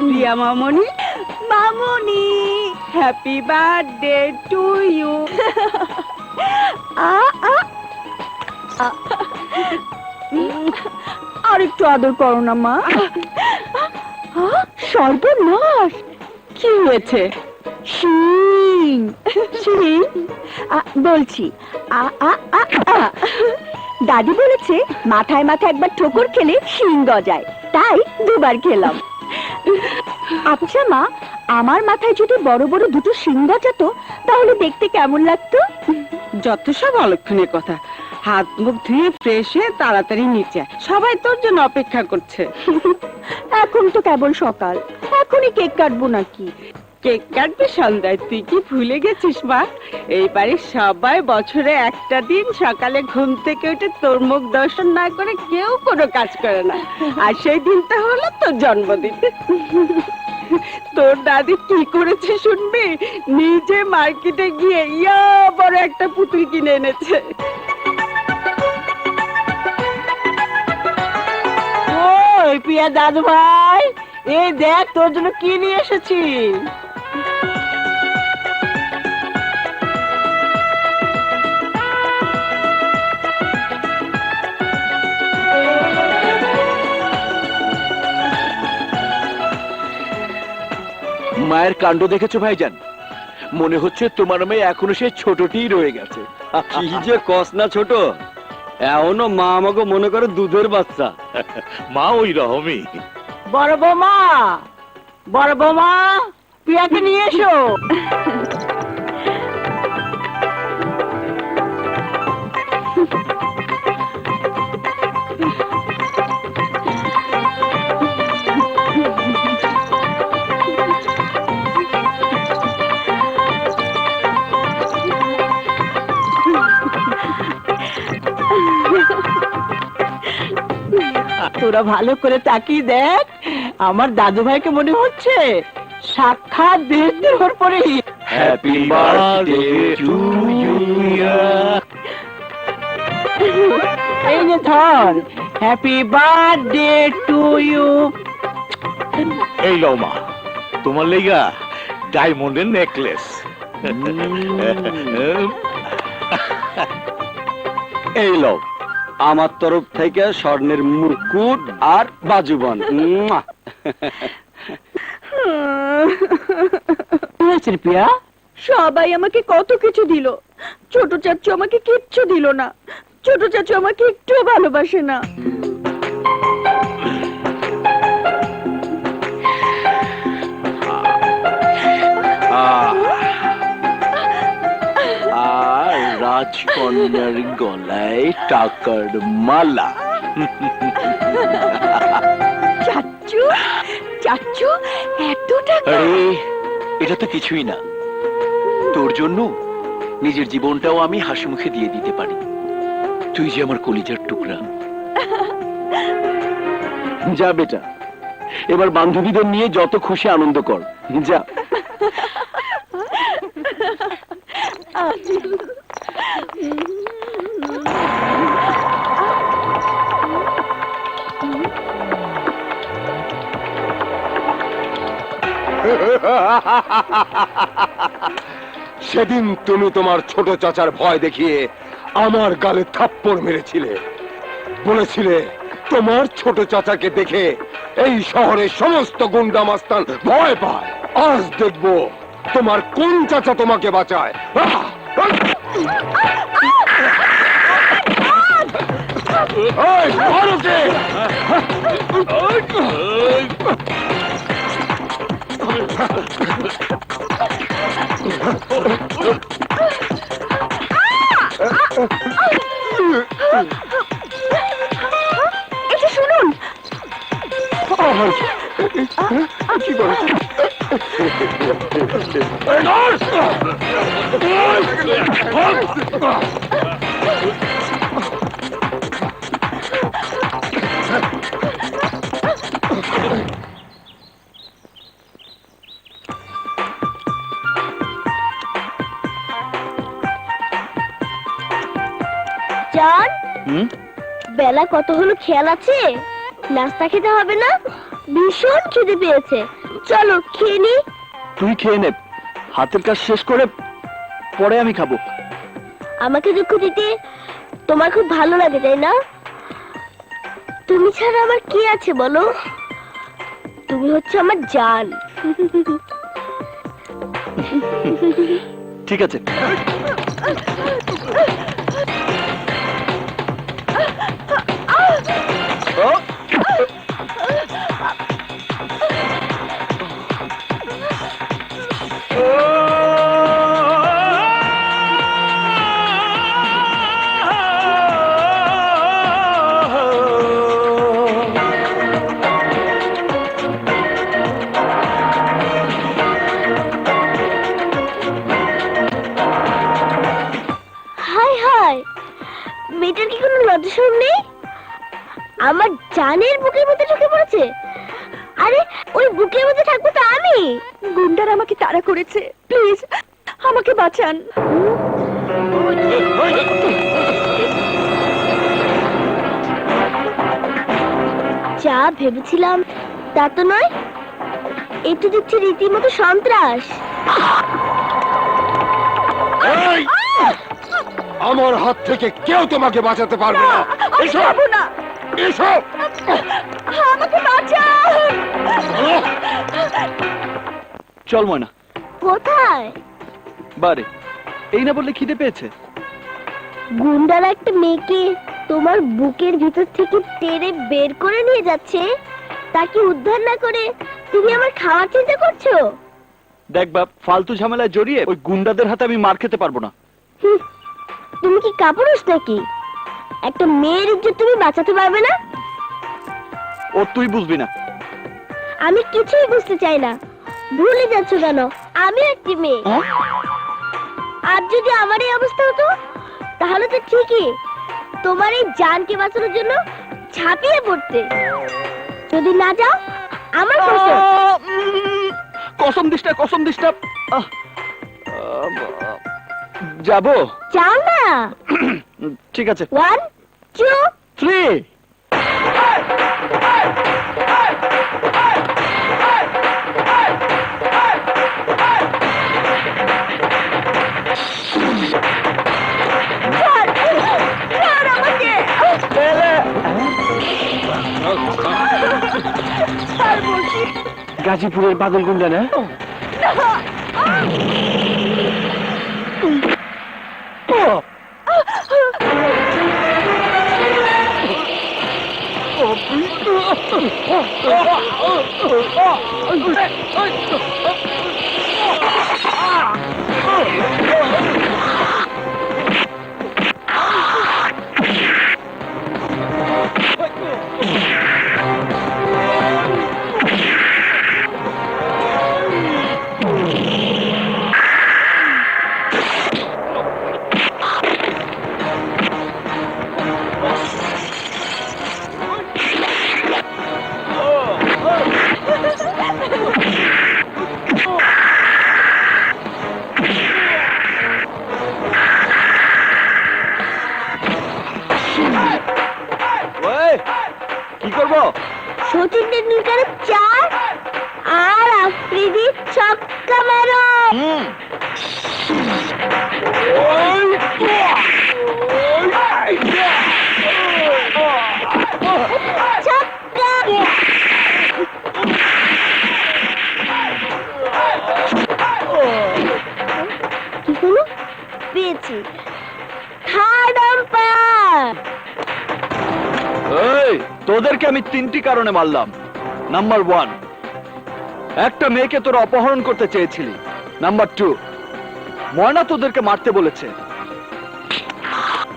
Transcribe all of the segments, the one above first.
প্রিয়া মামনি, মামনি, happy birthday to you. আর একটু আদর করো না মা। সর্বনাশ, কি হয়েছে? শিং শিং বলছি, দাদি বলেছে মাথায় মাথায় একবার ঠোকর খেলে শিং গজায়, তাই দুবার খেলাম। আচ্ছা মা, আমার মাথায় যদি বড় বড় দুটো শিং গজাতো তাহলে দেখতে কেমন লাগতো? যত সব অলক্ষণের কথা। হাত মুখ ধুয়ে ফ্রেশ হয়ে তাড়াতাড়ি নিচে, সবাই তোর জন্য অপেক্ষা করছে। এখন তো কেবল সকাল, এখনই কেক কাটবো নাকি? কেক কাটবে সন্ধ্যায়, তুই কি ভুলে গেছিস মা? এইবারে সবাই বছরে একটা দিন সকালে ঘুম থেকে উঠে তোর মুখ দর্শন না করে কেউ কোনো কাজ করে না, আর সেই দিনটা হলো তোর জন্মদিন। তোর দাদি কি করেছে শুনবি? নিজে মার্কেটে গিয়ে ইয়া বড় একটা পুতুল কিনে এনেছে। ওই প্রিয়া দাদু ভাই, এই দেখ তোর জন্য কি নিয়ে এসেছি। মায়ের কাণ্ড দেখেছো ভাইজান? মনে হচ্ছে তোমার মেয়ে এখনো সেই ছোটটিই রয়ে গেছে। কি যে কস না ছোট, এখনো মা আমাকে মনে করে দুধের বাচ্চা। মা ওই রকমই। বড় বৌমা, বড় বৌমা, প্রিয়াকে নিয়ে এসো। তোরা ভালো করে তাকিয়ে দেখ, আমার দাদু ভাইকে মনে হচ্ছে সাক্ষাৎ দেহের ওর পরে। Happy birthday to you. এই যে ধর, হ্যাপি বার্থডে টু ইউ। এই লও মা, তোমার লেগা ডায়মন্ডের নেকলেস। এই লও আমার তরফ থেকে স্বর্ণের মুকুট আর বাজুবন। প্রিয়া, সবাই আমাকে কত কিছু দিল, ছোট চাচু আমাকে কিচ্ছু দিল না। ছোট চাচু আমাকে একটুও ভালোবাসে না। আর রাজকন্যার গলায় টাকার মালা। চাচু, চাচু, এত টাকা! আরে এটা তো কিছুই না, তোর জন্য নিজের জীবনটাও আমি হাসি মুখে দিয়ে দিতে পারি। তুই যে আমার কলিজার টুকরা। যা বেটা, এবার বান্ধবীদের নিয়ে যত খুশি আনন্দ কর, যা। সেদিন তুমি তোমার ছোট চাচার ভয় দেখিয়ে আমার গালে থাপ্পড় মেরেছিলে, বলেছিলে তোমার ছোট চাচাকে দেখে এই শহরের সমস্ত গুন্ডা মাস্তান ভয় পায়। আজ দেখবো তোমার কোন চাচা তোমাকে বাঁচায়। এই, মারুকে! এটা শুনুন। কি করে? জান, বেলা কত হলো খেয়াল আছে? নাস্তা খেতে হবে না? ভীষণ খিদে পেয়েছে, চলো খেয়ে নি। তুই খেয়ে নে, হাতের কাজ শেষ করে পরে আমি খাবো। আমাকে দুঃখ দিতে তোমার খুব ভালো লাগে তাই না? তুমি ছাড়া আমার কি আছে বলো? তুমি হচ্ছে আমার জান। ঠিক আছে। হাই হাই, মেয়েটার কি কোনো লজ্জাশরম নেই? আমার জানের বুকের মধ্যে ঢুকে পড়েছে। আরে ওই বুকের মধ্যে থাকবো তো আমি। গুন্ডার আমাকে তাড়া করেছে, প্লিজ আমাকে বাঁচান। যা ভেবেছিলাম তা তো নয়, একটু দেখছি রীতিমতো সন্ত্রাস। এই! আমার হাত থেকে কেউ তোমাকে বাঁচাতে পারবে না। এসো না, এসো। আমাকে বাঁচান। চলো। চল ময়না। কোথায়? বারে, এই না বললে খিদে পেয়েছে? গুন্ডারা একটা মেয়েকে তোমার বুকের ভিতর থেকে টেনে বের করে নিয়ে যাচ্ছে, তাকে উদ্ধার না করে তুমি আমার খাওয়ার চিন্তা করছো? দেখ বাপ, ফালতু ঝামেলায় জড়িয়ে ওই গুন্ডাদের হাতে আমি মার খেতে পারবো না। হুঁ, তুমি কি কাপুরুষ নাকি? একটা মেয়ের ইজ্জত তুমি বাঁচাতে পারবে না? ও তুই বুঝবি না। আমি কিছুই বুঝতে চাই না। ভুলে যাচ্ছ কেন? আমি একটি মেয়ে। আর যদি আমার এই অবস্থা হতো তাহলে তো ঠিকই তোমার এই জানকে বাঁচানোর জন্য ঝাঁপিয়ে পড়তে। যদি না যাও আমার কসম। কসম দিস না, কসম দিস না। যাবো। যাও না। ঠিক আছে। 1 2 3 ছাড় আমাকে। আর বলছি গাজীপুরের পাগল গুন্ডা না? কি করবো? সচিন টেন্ডুলকারের 4 আর আফ্রিদি ছক্কা মারো। ছক্কা। কি হলো? পেয়েছি। Third umpire. এই, তোদেরকে আমি 3টি কারণে মারলাম। নাম্বার 1, একটা মেয়েকে তোরা অপহরণ করতে চেয়েছিলি। নাম্বার 2, ময়না তোদেরকে মারতে বলেছে।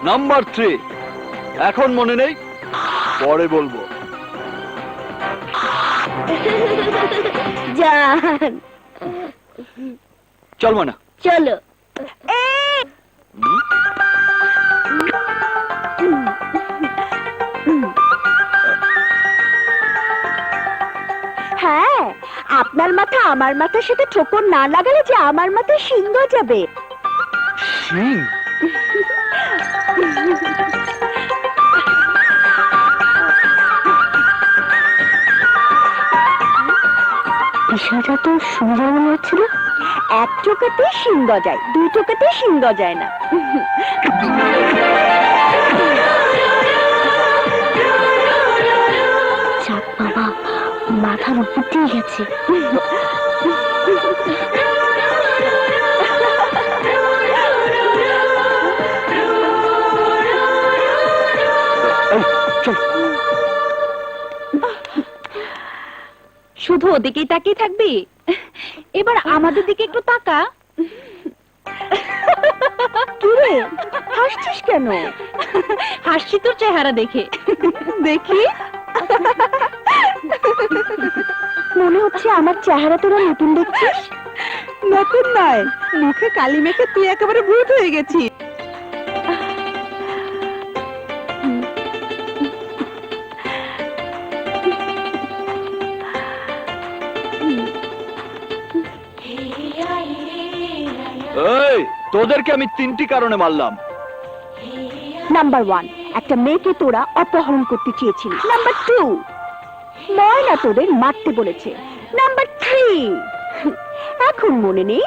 নাম্বার 3, এখন মনে নেই, পরে বলবো। জান চল ময়না। চলো। হ্যাঁ, আপনার মাথা আমার মাথার সাথে ঠোকর না লাগালে যে আমার মাথায় শিং যাবে। শিং? বিষয়টা তো সুন্দর মনে হচ্ছিল। এক টোকাতে শিং গজায়, দুই টোকাতে শিং গজায় না। যাক বাবা, মাথার উপর দিয়ে গেছে। শুধু ওদিকেই তাকিয়ে থাকবি? এবার আমাদের দিকে একটু তাকা। কি রে, হাসছিস কেন? হাসছি তোর চেহারা দেখে। দেখি, মনে হচ্ছে আমার চেহারা তোরা নতুন দেখছিস। নতুন নয়, মুখে কালি মেখে তুই একেবারে ভূত হয়ে গেছিস। এই, তোদেরকে আমি 3টি কারণে মারলাম। নাম্বার 1, একটা মেয়েকে তোরা অপহরণ করতে চেয়েছিলি। নাম্বার 2, ময়না তোদের মারতে বলেছে। নাম্বার 3, এখন মনে নেই,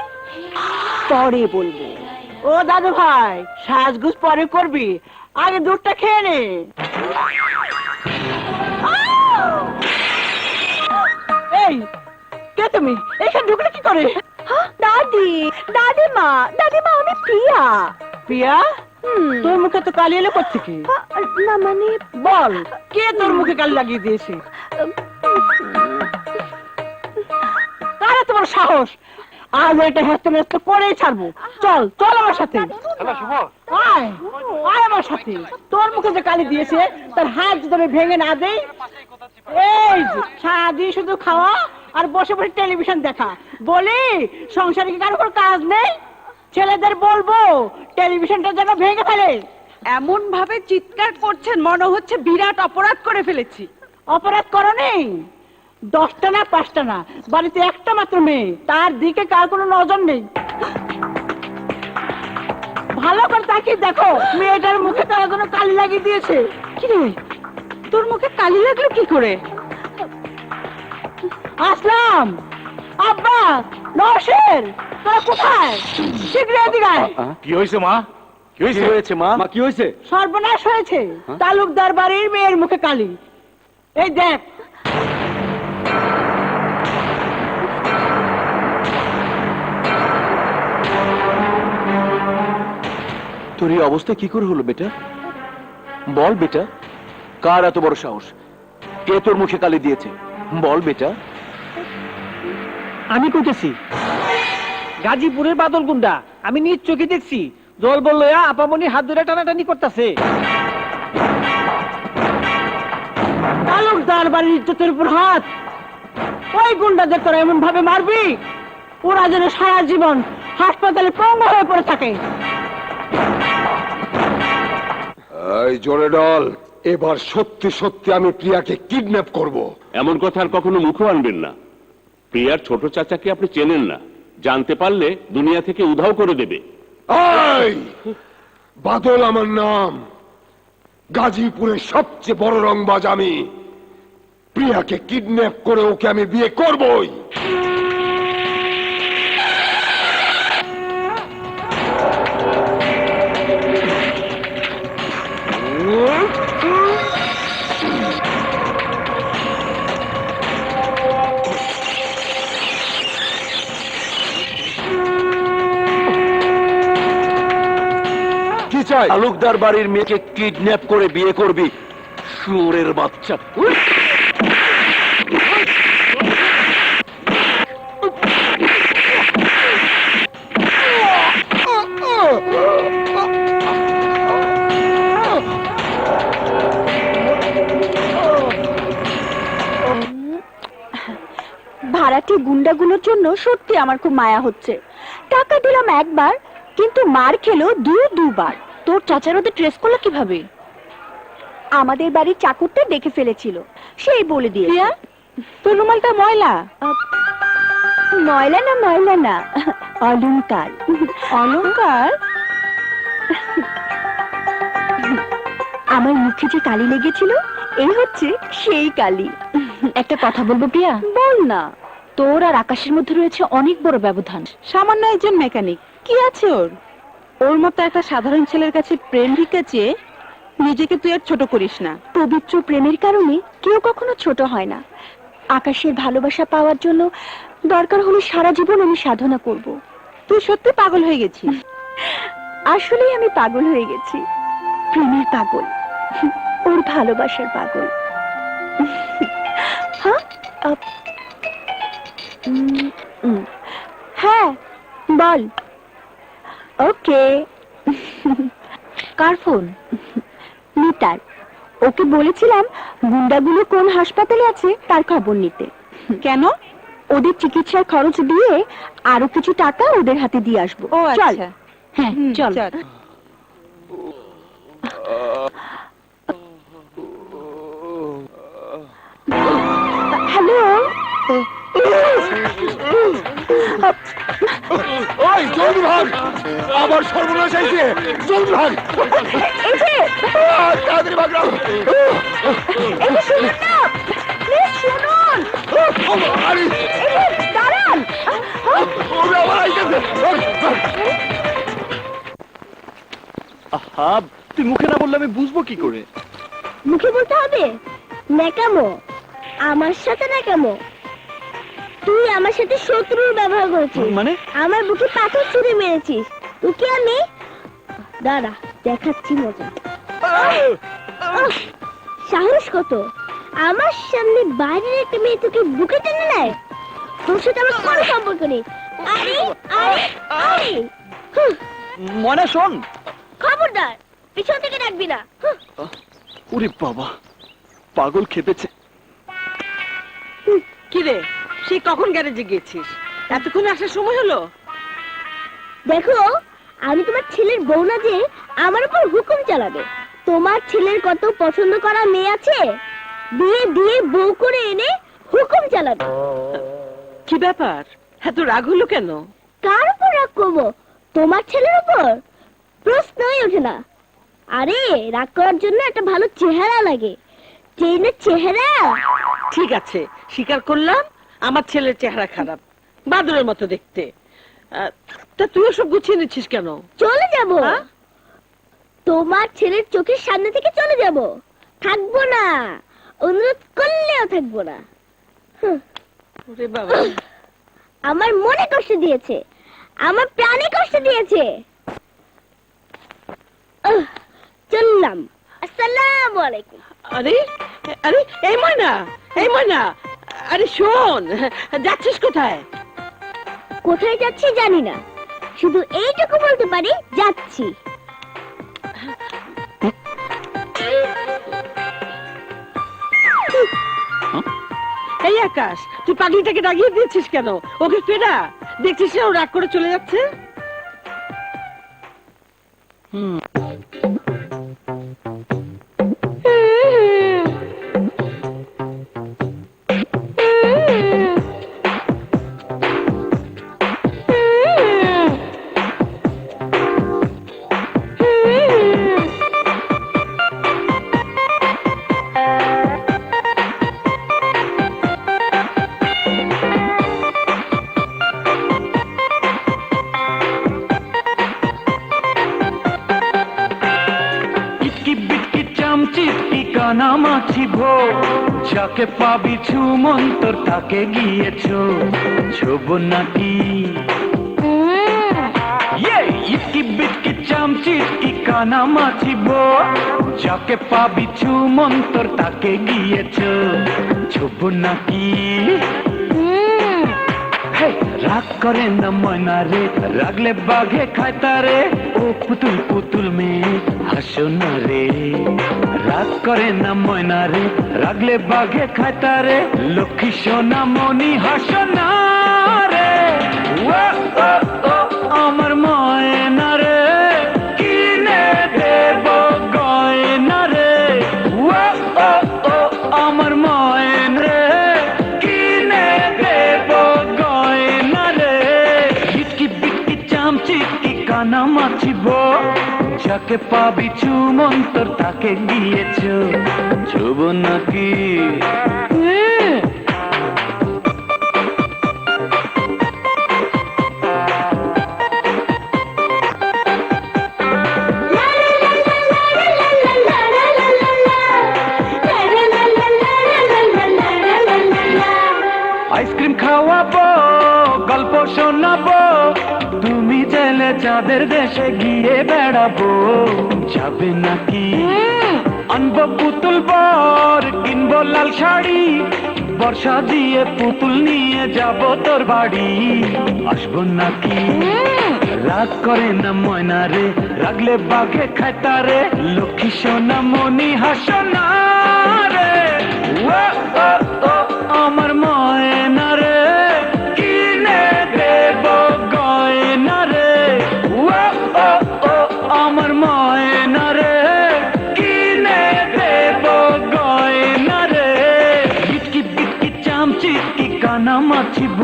পরে বলবো। ও দাদু ভাই, সাজগুজ পরে করবি, আগে দুধটা খেয়ে নে। এই, কে তুমি? এখানে ঢুকলে কি করে? দাদি, দাদিমা, দাদিমা, আমি প্রিয়া। প্রিয়া, তোর মুখে তো কালি এলো কোত্থেকে? না মানে, বল, কে তোর মুখে কালি লাগিয়ে দিয়েছে? কারে তোমার সাহস? আজ একটা হেস্তে হেস্তে করেই ছাড়বো। চল চল আমার সাথে, আয় আয় আমার সাথে। তোর মুখে যে কালি দিয়েছে তার হাত যদি আমি ভেঙে না দেই। এই যে, সারাদিন শুধু খাওয়া আর বসে বসে টেলিভিশন দেখা। বলি, সংসারে কি কারো কোনো কাজ নেই? ছেলেদের বলবো টেলিভিশনটা যেন ভেঙে ফেলে। এমন ভাবে চিৎকার করছেন মনে হচ্ছে বিরাট অপরাধ করে ফেলেছি। অপরাধ করো নেই, 10টা না 5টা না, বাড়িতে একটা মাত্র মেয়ে, তার দিকে কার কোনো নজর নেই। ভালো করে তাকিয়ে দেখো, মেয়েটার মুখে তারা কোনো কালি লাগিয়ে দিয়েছে। কি রে, তোর মুখে কালি লাগলো কি করে? আসলাম, আব্বা, নরসের, তোরা কোথায়? শীঘ্র এদিকে আয়। কি হয়েছে মা? কি কি হয়েছে মা? মা কি হয়েছে? সর্বনাশ হয়েছে, তালুকদার বাড়ির মেয়ের মুখে কালি। এই দেখ। তোর এই অবস্থা কি করে হলো বেটা? বল বেটা, কার এত বড় সাহস? কে তোর মুখে কালি দিয়েছে? বল বেটা। আমি কইতেছি, গাজীপুরের বাদল গুন্ডা, আমি নিজ চোখে দেখছি। জল বললো আপামনি হাত ধরে টানাটানি করতেছে। তালুকদার বাড়ির ইজ্জতের উপর হাত। ওই গুন্ডাদের তোরা এমন ভাবে মারবি, ওরা যেন সারা জীবন হাসপাতালে পঙ্গু হয়ে পড়ে থাকে। এই জোরে ডল, এবার সত্যি সত্যি আমি প্রিয়াকে কিডন্যাপ করব। এমন কথা আর কখনো মুখও আনবেন না। প্রিয়ার ছোট চাচাকে আপনি চেনেন না, জানতে পারলে দুনিয়া থেকে উধাও করে দেবে। এই বাদল আমার নাম, গাজীপুরের সবচেয়ে বড় রংবাজ আমি। প্রিয়াকে কিডন্যাপ করে ওকে আমি বিয়ে করবই। কি চাই? তালুকদার বাড়ির মেয়েকে কিডন্যাপ করে বিয়ে করবি, শুয়োরের বাচ্চা। ভাড়াটি গুন্ডাগুলোর জন্য সত্যি আমার খুব মায়া হচ্ছে। টাকা দিলাম একবার, কিন্তু মার খেলো দুবার। তোর চাচার ওদের ট্রেস করলো কিভাবে? আমাদের বাড়ির চাকরটা দেখে ফেলেছিল, সেই বলে দিয়ে। প্রিয়া, তোর রুমালটা ময়লা। ময়লা না, ময়লা না, অলংকার। অলংকার? আমার মুখে যে কালি লেগেছিল, এই হচ্ছে সেই কালি। একটা কথা বলবো প্রিয়া? বল না। তোর আর আকাশের মধ্যে রয়েছে অনেক বড় ব্যবধান। সামান্য একজন মেকানিক, কি আছে ওর? ওর মতো একটা সাধারণ ছেলের কাছে প্রেম ভিক্ষা চেয়ে নিজেকে তুই আর ছোট করিস না। পবিত্র প্রেমের কারণে কেউ কখনো ছোট হয় না। আকাশের ভালোবাসা পাওয়ার জন্য দরকার হলে সারা জীবন আমি সাধনা করব। তুই সত্যি পাগল হয়ে গেছিস। আসলেই আমি পাগল হয়ে গেছি, প্রেমের পাগল, ওর ভালোবাসার পাগল। হ্যাঁ হ্যাঁ বল। ওকে। কার ফোন? মিতার। ওকে বলেছিলাম গুন্ডাগুলো কোন হাসপাতালে আছে তার খবর নিতে। কেন? ওদের চিকিৎসার খরচ দিয়ে আরো কিছু টাকা ওদের হাতে দিয়ে আসবো। ও চল। আচ্ছা। হ্যাঁ চল। হ্যালো। ওই জলদি ভাগ, আবার সর্বনাশ হয়েছে, জলদি ভাগ। এই যে তাড়াতাড়ি ভাগ না। এই যে শুনুন না, প্লিজ শুনুন। আরে, এই যে দাঁড়ান। ওরে আবার আইতেছে। আহা, তুই মুখে না বললে আমি বুঝবো কি করে? মুখে বলতে হবে? ন্যাকামো, আমার সাথে ন্যাকামো। তুই আমার সাথে শত্রুর ব্যবহার করেছিস, মানে? আমার বুকে পাথর ছুঁড়ে মেরেছিস। তোকে আমি দাঁড়া দেখাচ্ছি মজা। উফ, সাহস কত! আমার সামনে বাইরের একটা মেয়ে তোকে বুকে টেনে নেয়। তোর সাথে আমার কোনো সম্পর্ক নেই। আরে আরে আরে হুঁ, মনে শোন। খবরদার পিছন থেকে ডাকবি না। হুঁ। ওরে বাবা, পাগল খেপেছে। কি রে, সে কখন গ্যারেজে গেছিস? এতক্ষণ আসার সময় হলো? দেখো, আমি তোমার ছেলের বউ না যে আমার উপর হুকুম চালাবে। তোমার ছেলের কত পছন্দ করা মেয়ে আছে, বিয়ে দিয়ে বউ করে এনে হুকুম চালাবে। কি ব্যাপার, এত রাগ হলো কেন? কার উপর রাগ করবো? তোমার ছেলের উপর? প্রশ্নই ওঠে না। আরে রাগ করার জন্য একটা ভালো চেহারা লাগে। চেনের চেহারা। ঠিক আছে, স্বীকার করলাম আমার ছেলের চেহারা খারাপ, বাদরের মতো দেখতে। তা তুই ওসব গুছিয়ে নিচ্ছিস কেন? চলে যাব। হ্যাঁ? তোমার ছেলের চোখের সামনে থেকে চলে যাব। থাকবো না, অনুরোধ করলেও থাকবো না। হুঁ, ওরে বাবা, আমার মনে কষ্ট দিয়েছে, আমার প্রাণে কষ্ট দিয়েছে। চললাম। আসসালামু আলাইকুম। আরে আরে এই ময়না, এই ময়না, আরে শোন, যাচ্ছিস কোথায়? কোথায় যাচ্ছি জানি না, শুধু এইটুকু বলতে পারি যাচ্ছি। এই আকাশ, তুই পাগলিটাকে ডাকিয়ে দিয়েছিস কেন? ওকে ফেরা, দেখছিস না ও রাগ করে চলে যাচ্ছে। কানামাছি ভো, যাকে পাবি ছুমন্তর তাকে গিয়েছো ছোব নাকি। ইটকি বিটকি চামচিটকি কানামাছি ভো, যাকে পাবি ছুমন্তর তাকে গিয়েছো ছোব নাকি। রাগ করে না ময়না রে, রাগলে বাঘে খায় তারে। ও পুতুল পুতুল মেয়ে হাসো না রে। রাগ করে না ময়না রে, রাগলে বাঘে খায় তারে। লক্ষ্মী সোনা মনি হাসো না রে। ও ও ও আমার ময়না রে, কিনে দেব গয়না রে। ও ও ও আমার ময়না রে, কিনে দেব গয়না রে। ইটকি বিটকি চামচিটকি কানামাছি ভো, যাকে পাবি ছুমন্তর তাকে গিয়েছো ছোব নাকি। আইসক্রিম খাওয়াবো, গল্প শোনাবো, তুমি চাইলে চাঁদের দেশে গিয়ে বেড়াবো। যাবে নাকি? আনবো পুতুল বর, কিনবো লাল শাড়ি, বর্ষা দিয়ে পুতুল নিয়ে যাব তোর বাড়ি। আসবো নাকি? রাগ করে না ময়না রে, রাগলে বাঘে খায় তারে, লক্ষ্মী সোনা মনি হাসো না রে। ও ও ও আমার ময়না রে, কিনে দেব গয়না রে। ও ও ও আমার ময়না রে, কিনে দেব গয়না রে। বিটকি বিটকি চামচিটকি কানা মাছিব,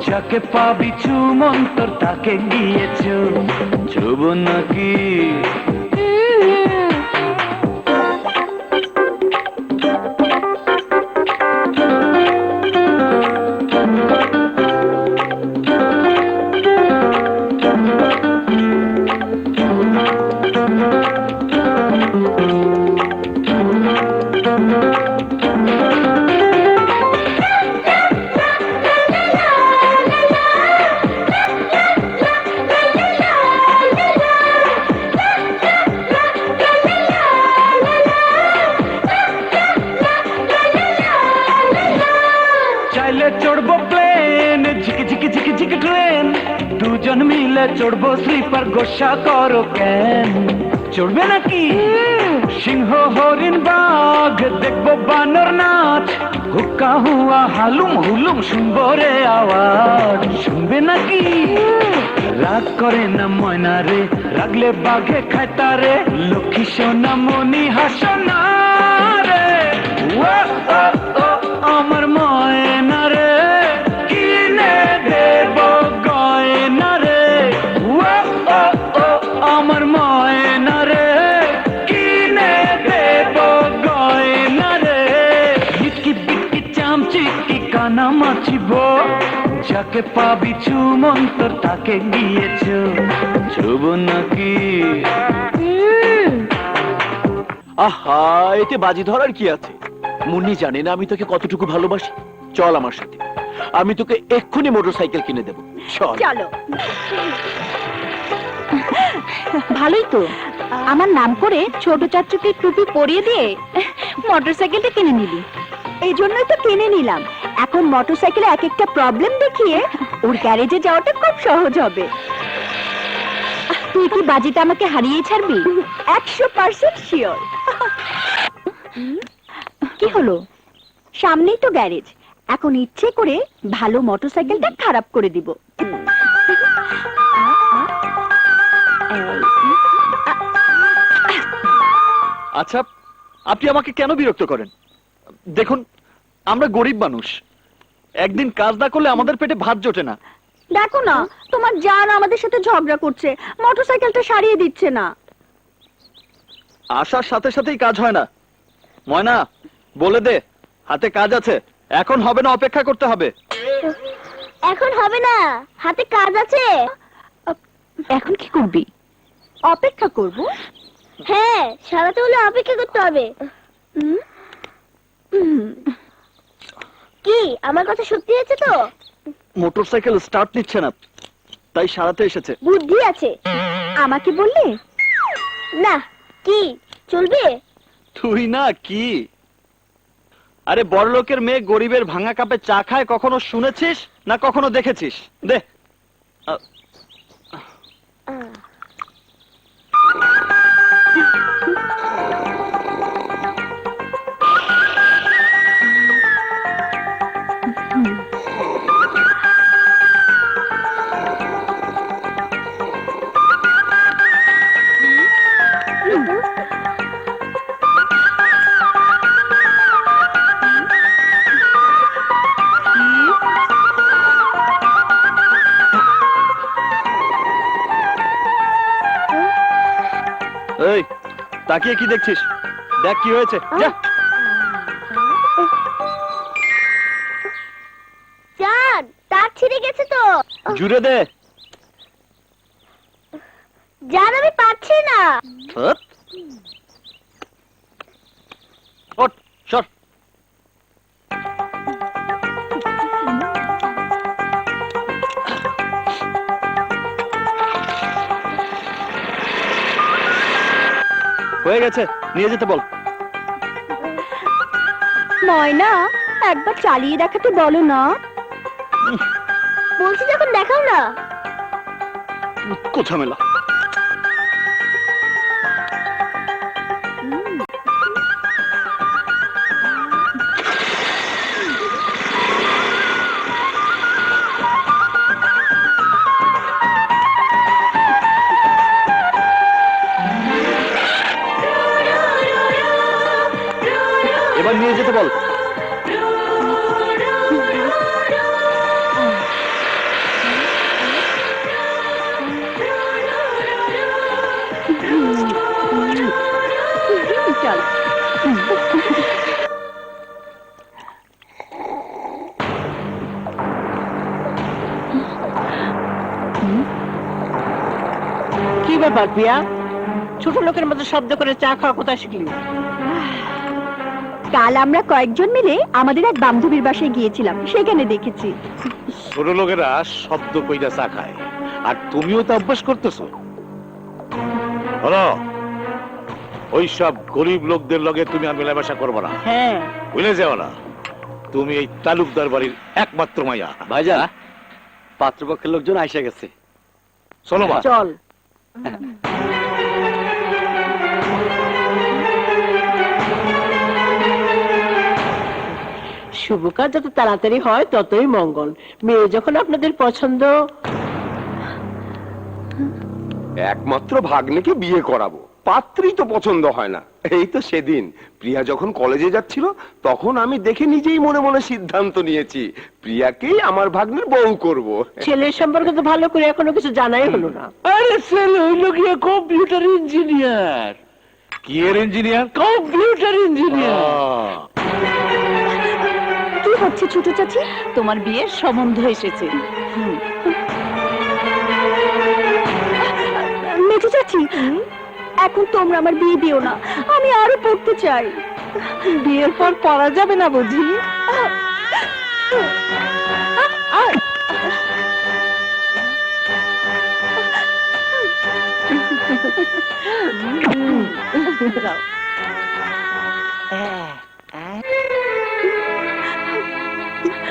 যাকে পাবি চুমন্তর তাকে গিয়েছ। ছুব নাকি? চাইলে চড়বো প্লেন, ঝিকি ঝিকি ঝিকি ঝিকি ট্রেন, দুজন মিলে চড়বো স্লিপার, গোসা করো কেন? চড়বে নাকি? সিংহ হরিণ বাঘ দেখবো, বানর নাচ, হুক্কা হুয়া হালুম হুলুম শুনবো রে আওয়াজ। শুনবে নাকি? রাগ করে না ময়না রে, রাগলে বাঘে খায় তারে, লক্ষ্মী সোনা মনি হাসো না রে। ও ও ও আমার ময়না রে, কিনে দেব গয়না রে। ও ও ও আমার ময়না রে, কিনে দেব গয়না রে। বিটকি বিটকি চামচিটকি কানা মাছিব, যাকে পাবি চুমন্তর তাকে গিয়েছ। ছুব নাকি? আহা, এতে বাজি ধরার কি আছে? মুন্নি জানে না আমি তোকে কতটুকু ভালোবাসি। চল আমার সাথে, আমি তোকে এক্ষুনি মোটরসাইকেল কিনে দেবো। চল। চলো। ভালোই তো, আমার নাম করে ছোট চাচুকে টুপি পরিয়ে দিয়ে মোটরসাইকেলটা কিনে নিলি। এই জন্যই তো কিনে নিলাম। এখন মোটরসাইকেলে এক একটা প্রবলেম দেখিয়ে ওর গ্যারেজে যাওয়াটা খুব সহজ হবে। তুই কি বাজিতে আমাকে হারিয়ে ছাড়বি? 100% শিওর। কি হলো? সামনেই তো গ্যারেজ, এখন ইচ্ছে করে ভালো মোটরসাইকেলটা খারাপ করে দিব। আচ্ছা, আপনি আমাকে কেন বিরক্ত করেন? দেখুন, আমরা গরিব মানুষ, একদিন কাজ না করলে আমাদের পেটে ভাত জোটে না। দেখো না, তোমার জান আমাদের সাথে ঝগড়া করছে, মোটরসাইকেলটা সারিয়ে দিচ্ছে না। আসার সাথে সাথেই কাজ হয় না। ময়না, বলে দে হাতে কাজ আছে, এখন হবে না, অপেক্ষা করতে হবে। এখন হবে না, হাতে কাজ আছে। এখন কি করবি? অপেক্ষা করব। হ্যাঁ, সারাতে হলে অপেক্ষা করতে হবে। কি আমার কথা সত্যি আছে তো? মোটরসাইকেল স্টার্ট নিচ্ছে না, তাই সারাতে এসেছে। বুদ্ধি আছে। আমাকে বললে না? কি চলবে? তুই না কি? আরে বড়লোকের মেয়ে গরিবের ভাঙা কাপে চা খায় কখনো শুনেছিস না কখনো দেখেছিস? দে। এই, তাকিয়ে কি দেখছিস? দেখ কি হয়েছে, যা। জান, তার ছিঁড়ে গেছে তো। জুড়ে দে। জান, আমি পারছি না। হ্যাট। ওঠ, সর। হয়ে গেছে, নিয়ে যেতে বল। ময়না, একবার চালিয়ে দেখাতে বলো না। বলছি যখন দেখাও না। কোথা মেলা। এবার নিয়ে যেতে বল। চল। কি ব্যাপার প্রিয়া, ছোট লোকের মতো শব্দ করে চা খাওয়া কোথায় শিখলি? কাল আমরা কয়েকজন মিলে আমাদের এক বান্ধবীর বাসায় গিয়েছিলাম, সেখানে দেখেছি। ছোট লোকেরা শব্দ কইরা চা খায়, আর তুমিও তো অভ্যাস করতেছো। হলো, ওই সব গরিব লোকদের লগে তুমি আর মেলামেশা করবো না, হ্যাঁ, ভুলে যাও না তুমি এই তালুকদার বাড়ির একমাত্র মাইয়া। ভাইজান, পাত্রপক্ষের লোকজন আইসা গেছে। চলো মা। চল। শুভ কাজ যত তাড়াতাড়ি হয় ততই মঙ্গল। মেয়ে যখন আপনাদের পছন্দ। একমাত্র ভাগ্নেকে বিয়ে করাবো, পাত্রী তো পছন্দ হয় না। এই তো সেদিন প্রিয়া যখন কলেজে যাচ্ছিল, তখন আমি দেখে নিজেই মনে মনে সিদ্ধান্ত নিয়েছি প্রিয়াকেই আমার ভাগ্নের বউ করব। ছেলের সম্পর্কে তো ভালো করে এখনো কিছু জানাই হলো না। আরে ছেলে হইলো গিয়ে কম্পিউটার ইঞ্জিনিয়ার। কি এর ইঞ্জিনিয়ার? Computer engineer. কি হচ্ছে ছোট চাচি? তোমার বিয়ের সম্বন্ধ এসেছে। মেজো চাচি, এখন তোমরা আমার বিয়ে দিও না, আমি আরো পড়তে চাই। বিয়ের পর পড়া যাবে না বুঝি?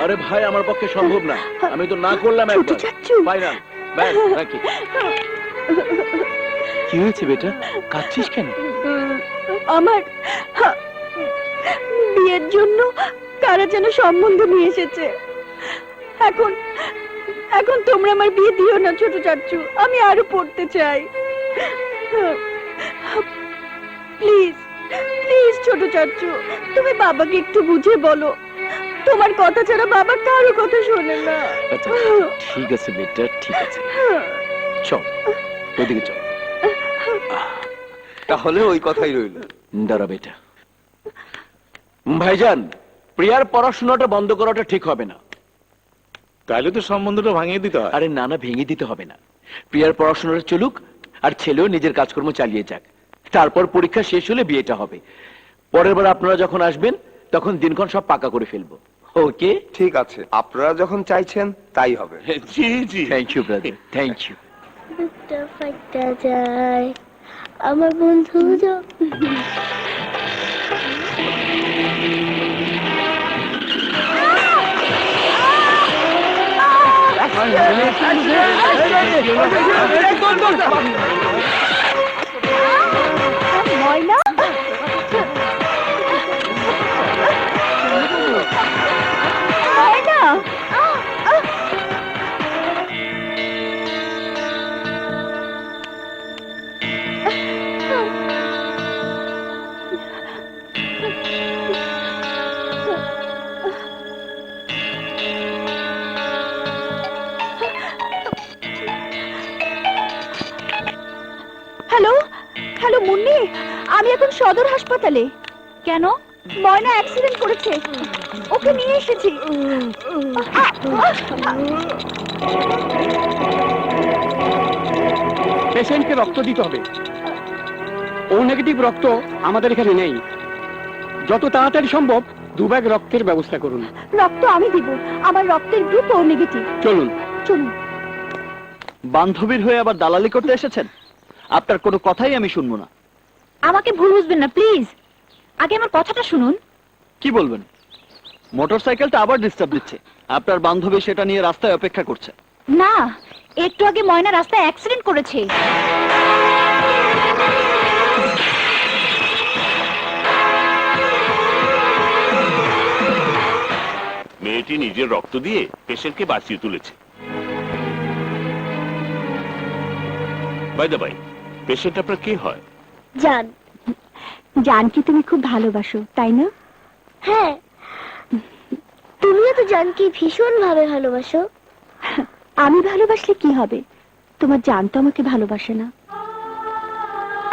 আরে ভাই, আমার পক্ষে সম্ভব না, আমি তো না করলাম ছোট একবার। চাচ্চু। ফাইনাল, ব্যাস, রাখি। কি হয়েছে বেটা, কাঁদছিস কেন? আমার বিয়ের জন্য কারা যেন সম্বন্ধ নিয়ে এসেছে। এখন এখন তোমরা আমার বিয়ে দিও না ছোট চাচ্চু, আমি আরো পড়তে চাই। প্লিজ প্লিজ ছোট চাচ্চু, তুমি বাবাকে একটু বুঝিয়ে বলো। তোমার কথা ছাড়া বাবা কারো কথা শোনে না। আচ্ছা, ঠিক আছে বেটা, ঠিক আছে, চল ওদিকে চল। তাহলে ওই কথাই রইল। দাঁড়া বেটা। ভাইজান, প্রিয়ার পড়াশোনাটা বন্ধ করাটা ঠিক হবে না। তাহলে তো সম্বন্ধটা ভাঙিয়ে দিতে হয়। আরে না না, ভেঙে দিতে হবে না। প্রিয়ার পড়াশোনাটা চলুক, আর ছেলেও নিজের কাজকর্ম চালিয়ে যাক। তারপর পরীক্ষা শেষ হলে বিয়েটা হবে। পরের বার আপনারা যখন আসবেন, তখন দিনক্ষণ সব পাকা করে ফেলবো। ওকে? ঠিক আছে, আপনারা যখন চাইছেন তাই হবে। জি জি। Thank you brother, thank you. দুটো ফাইটা যায় আমার বন্ধু ময়না, ময়না, হ্যালো হ্যালো মুন্নি, আমি এখন সদর হাসপাতালে। কেন? ময়না অ্যাক্সিডেন্ট করেছে, ওকে নিয়ে এসেছি। পেশেন্টকে রক্ত দিতে হবে। ও নেগেটিভ রক্ত আমাদের এখানে নেই। যত তাড়াতাড়ি সম্ভব 2 ব্যাগ রক্তের ব্যবস্থা করুন। রক্ত আমি দিব, আমার রক্তের গ্রুপ ও নেগেটিভ। চলুন চলুন। বান্ধবীর হয়ে আবার দালালি করতে এসেছেন? আপনার কোনো কথাই আমি শুনবো না। আমাকে ভুল বুঝবেন না প্লিজ, আগে আমার কথাটা শুনুন। কি বলবেন? মোটরসাইকেলটা আবার ডিস্টার্ব দিচ্ছে। আপনার বান্ধবী সেটা নিয়ে রাস্তায় অপেক্ষা করছে। না, একটু আগে ময়না রাস্তায় অ্যাক্সিডেন্ট করেছে। মেয়েটি নিজের রক্ত দিয়ে পেশেন্টকে বাঁচিয়ে তুলেছে। বাই দ্য বাই, পেশেন্ট আপনার কে হয়? জান। জানকি তুমি খুব ভালোবাসো, তাই না? হ্যাঁ, তুমিও তো জানকি ভীষণ ভাবে ভালোবাসো। আমি ভালোবাসলে কি হবে? তোমার জান তো আমাকে ভালোবাসে না।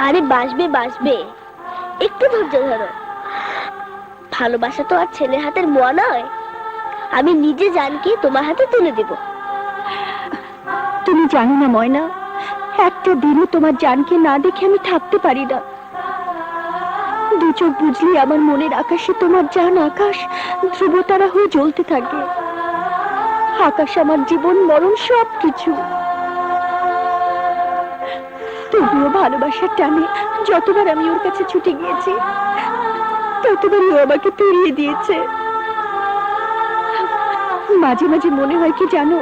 আরে বাসবে বাসবে, একটু ধৈর্য ধরো। ভালোবাসা তো আর ছেলের হাতের মোয়া নয়। আমি নিজে জানকি তোমার হাতে তুলে দেব। তুমি জানো না ময়না, একটা দিনও তোমার জানকে না দেখে আমি থাকতে পারি না। দু চোখ বুঝলি আমার মনের আকাশে তোমার জান আকাশ ধ্রুবতারা হয়ে জ্বলতে থাকে। আকাশ আমার জীবন মরণ সব কিছু। তবুও ভালোবাসার টানে যতবার আমি ওর কাছে ছুটে গিয়েছি, ততবারই ও আমাকে ফিরিয়ে দিয়েছে। মাঝে মাঝে মনে হয় কি জানো,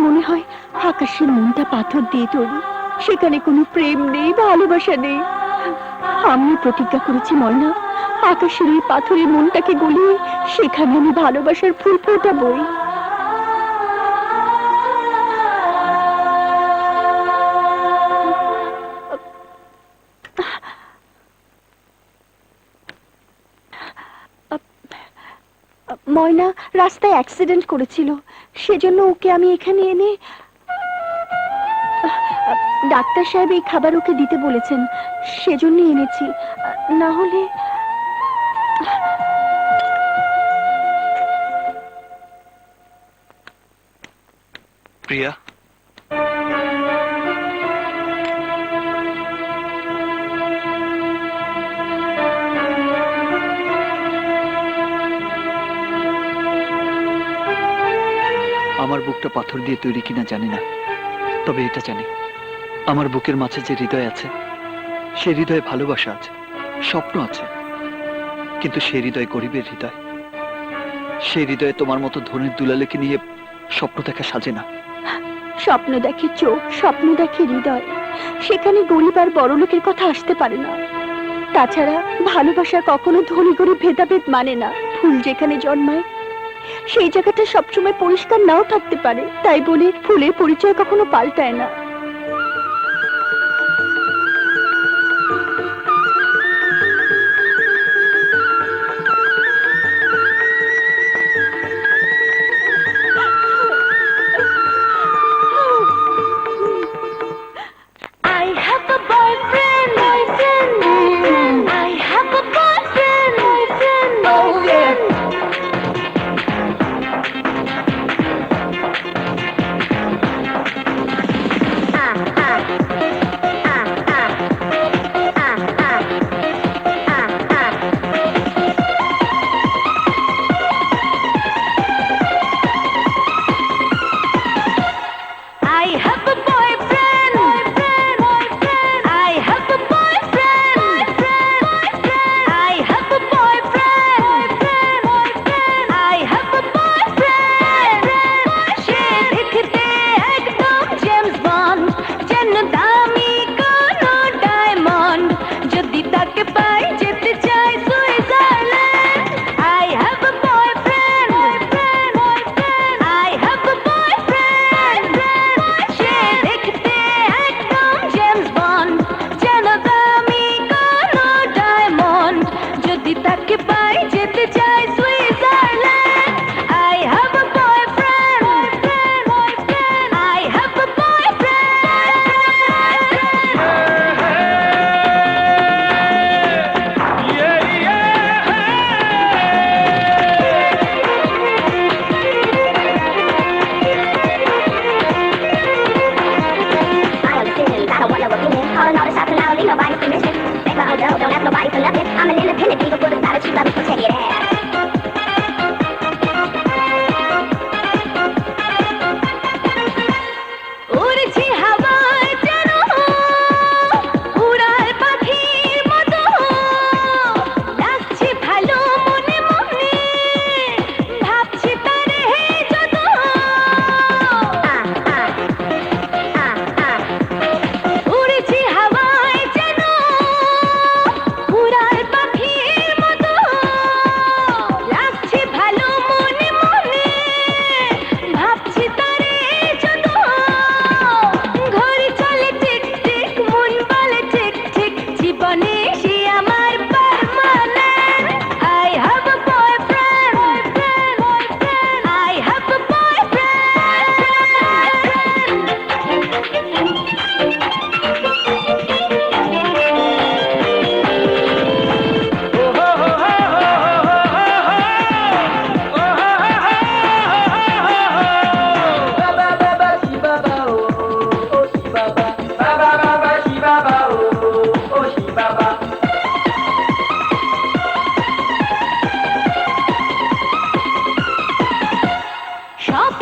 মনে হয় আকাশের মনটা পাথর দিয়ে তৈরি, সেখানে কোনো প্রেম নেই, ভালোবাসা নেই। আমি প্রতিজ্ঞা করেছি ময়না, আকাশের এই পাথরের মনটাকে গলিয়ে সেখানে আমি ভালোবাসার ফুল ফোটাবই। ময়না রাস্তায় অ্যাক্সিডেন্ট করেছিল, সেজন্য ওকে আমি এখানে এনে ডাক্তার সাহেব এই খাবার ওকে দিতে বলেছেন, সেজন্য এনেছি। না হলে প্রিয়া, আমার বুকটা পাথর দিয়ে তৈরি কিনা জানি না, তবে এটা জানি আমার বুকের মাঝে যে হৃদয় আছে, সে হৃদয়ে ভালোবাসা আছে, স্বপ্ন আছে। কিন্তু সে হৃদয় গরিবের হৃদয়। সেই হৃদয়ে তোমার মতো ধনের দুলালেকে নিয়ে স্বপ্ন দেখা সাজে না। স্বপ্ন দেখে চোখ, স্বপ্ন দেখে হৃদয়, সেখানে গরিব আর বড় লোকের কথা আসতে পারে না। তাছাড়া ভালোবাসা কখনো ধনী গরিব ভেদাভেদ মানে না। ফুল যেখানে জন্মায় সেই জায়গাটা সবসময় পরিষ্কার নাও থাকতে পারে, তাই বলে ফুলের পরিচয় কখনো পাল্টায় না।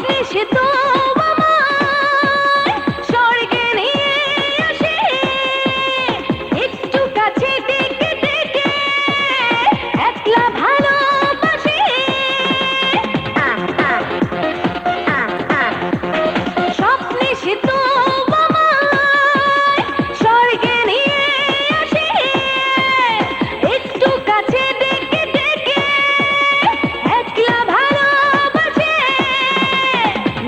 স্বপ্নে সে তো আমায় স্বর্গে নিয়ে আসে, একটু কাছে ডেকে ডেকে একলা ভালোবাসে। স্বপ্নে সে তো আমায় স্বর্গে নিয়ে আসে, একটু কাছে ডেকে ডেকে একলা ভালোবাসে।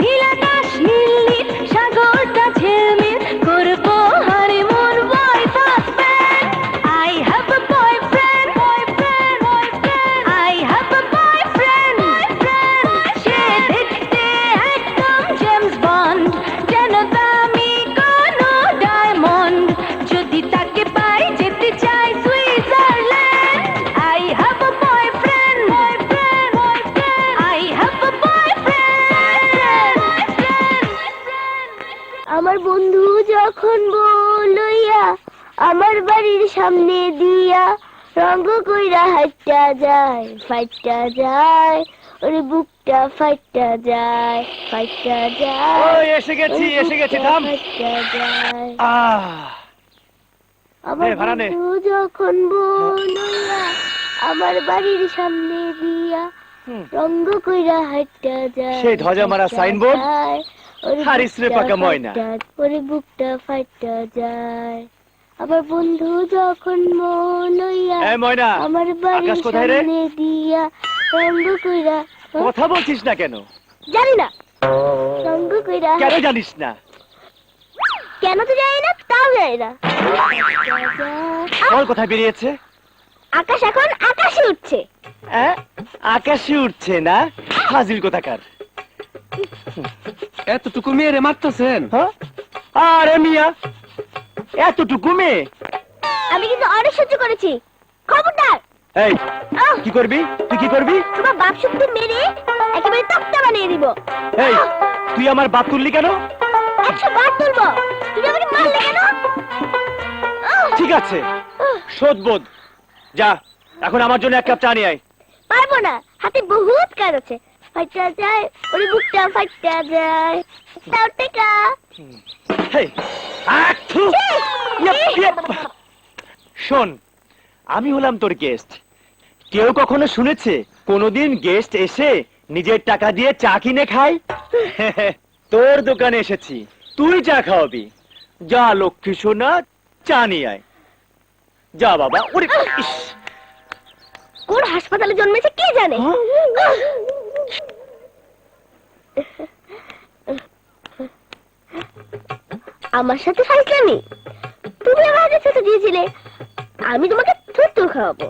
নীল আকাশ নীল সাগরটা ঝিলমিল করবো honeymoon wife husband. I have a boyfriend, boyfriend, boyfriend. I have a boyfriend, boyfriend. সে দেখতে একদম জেমস বন্ড, যেন দামি কোনো ডায়মন্ড। যদি তাকে পাই যেতে চাই Switzerland. I have a boyfriend, boyfriend, boyfriend. I have a boyfriend, boyfriend. আমার বন্ধু যখন বলইয়া আমার বাড়ির সামনে দিয়া রঙ্গ কইরা হাইটা যায়, ফাইটা যায়, ওরে বুকটা ফাইটা যায়, ফাইটা যায়। এসে গেছি ওরে এসে গেছি, বুকটা থাম। ফাইটা যায়। আহ আমার নে, ভাড়া নে। বন্ধু যখন বলইয়া আমার বাড়ির সামনে দিয়া রঙ্গ কইরা হাইটা যায়, সেই ধ্বজা মারা ফাইটা সাইনবোর্ড, যায়, ওরে আর ইসরে বুকটা পাকা ময়না। ফাইটা, ওরে বুকটা ফাইটা যায়। আমার বন্ধু যখন মলইয়া এই ময়না, আমার বাড়ির আকাশ কোথায় রে? সামনে দিয়া রঙ্গ কইরা, কথা বলছিস না কেন? জানি না রঙ্গ কইরা, কেন জানিস না? কেন তো জানি না, তাও জানি না। বল কোথায় বেরিয়েছে? আকাশ এখন আকাশে উঠছে। আকাশে উঠছে না? হাজির কোথাকার? এতটুকু মেয়েরে মারতেছেন? হ্যাঁ? আরে মিয়া, এতটুকু মেয়ে? আমি কিন্তু অনেক সহ্য করেছি, খবরদার। এই কি করবি? তুই কি করবি? তোমার বাপ শক্তি মেরে একেবারে তক্তা বানিয়ে দিব। এই তুই আমার বাপ তুললি কেন? 100 বার তুলবো। তুমি আমাকে মারলে কেন? ঠিক আছে, শোধবোধ। যা, এখন আমার জন্য এক কাপ চা নিয়ে আয়। পারবো না, হাতে বহুত কাজ আছে। ফাইটা যায়, ওরে বুকটা ফাইটা যায়। তাও টেকা। হেই, আচ্ছু! ইয়েপ, ইয়েপ। শোন, আমি হলাম তোর গেস্ট। কেউ কখনো শুনেছে কোনোদিন গেস্ট এসে নিজের টাকা দিয়ে চা কিনে খায়? তোর দোকানে এসেছি, তুই চা খাওয়াবি। যা লক্ষ্মী সোনা, চা নিয়ে আয়। যা বাবা। ওরে ইস! কোন হাসপাতালে জন্মেছে কে জানে? আমার সাথে ফাইজলামি? তুমি আমার হাতে ছোট দিয়েছিলে, আমি তোমাকে থুতু খাওয়াবো।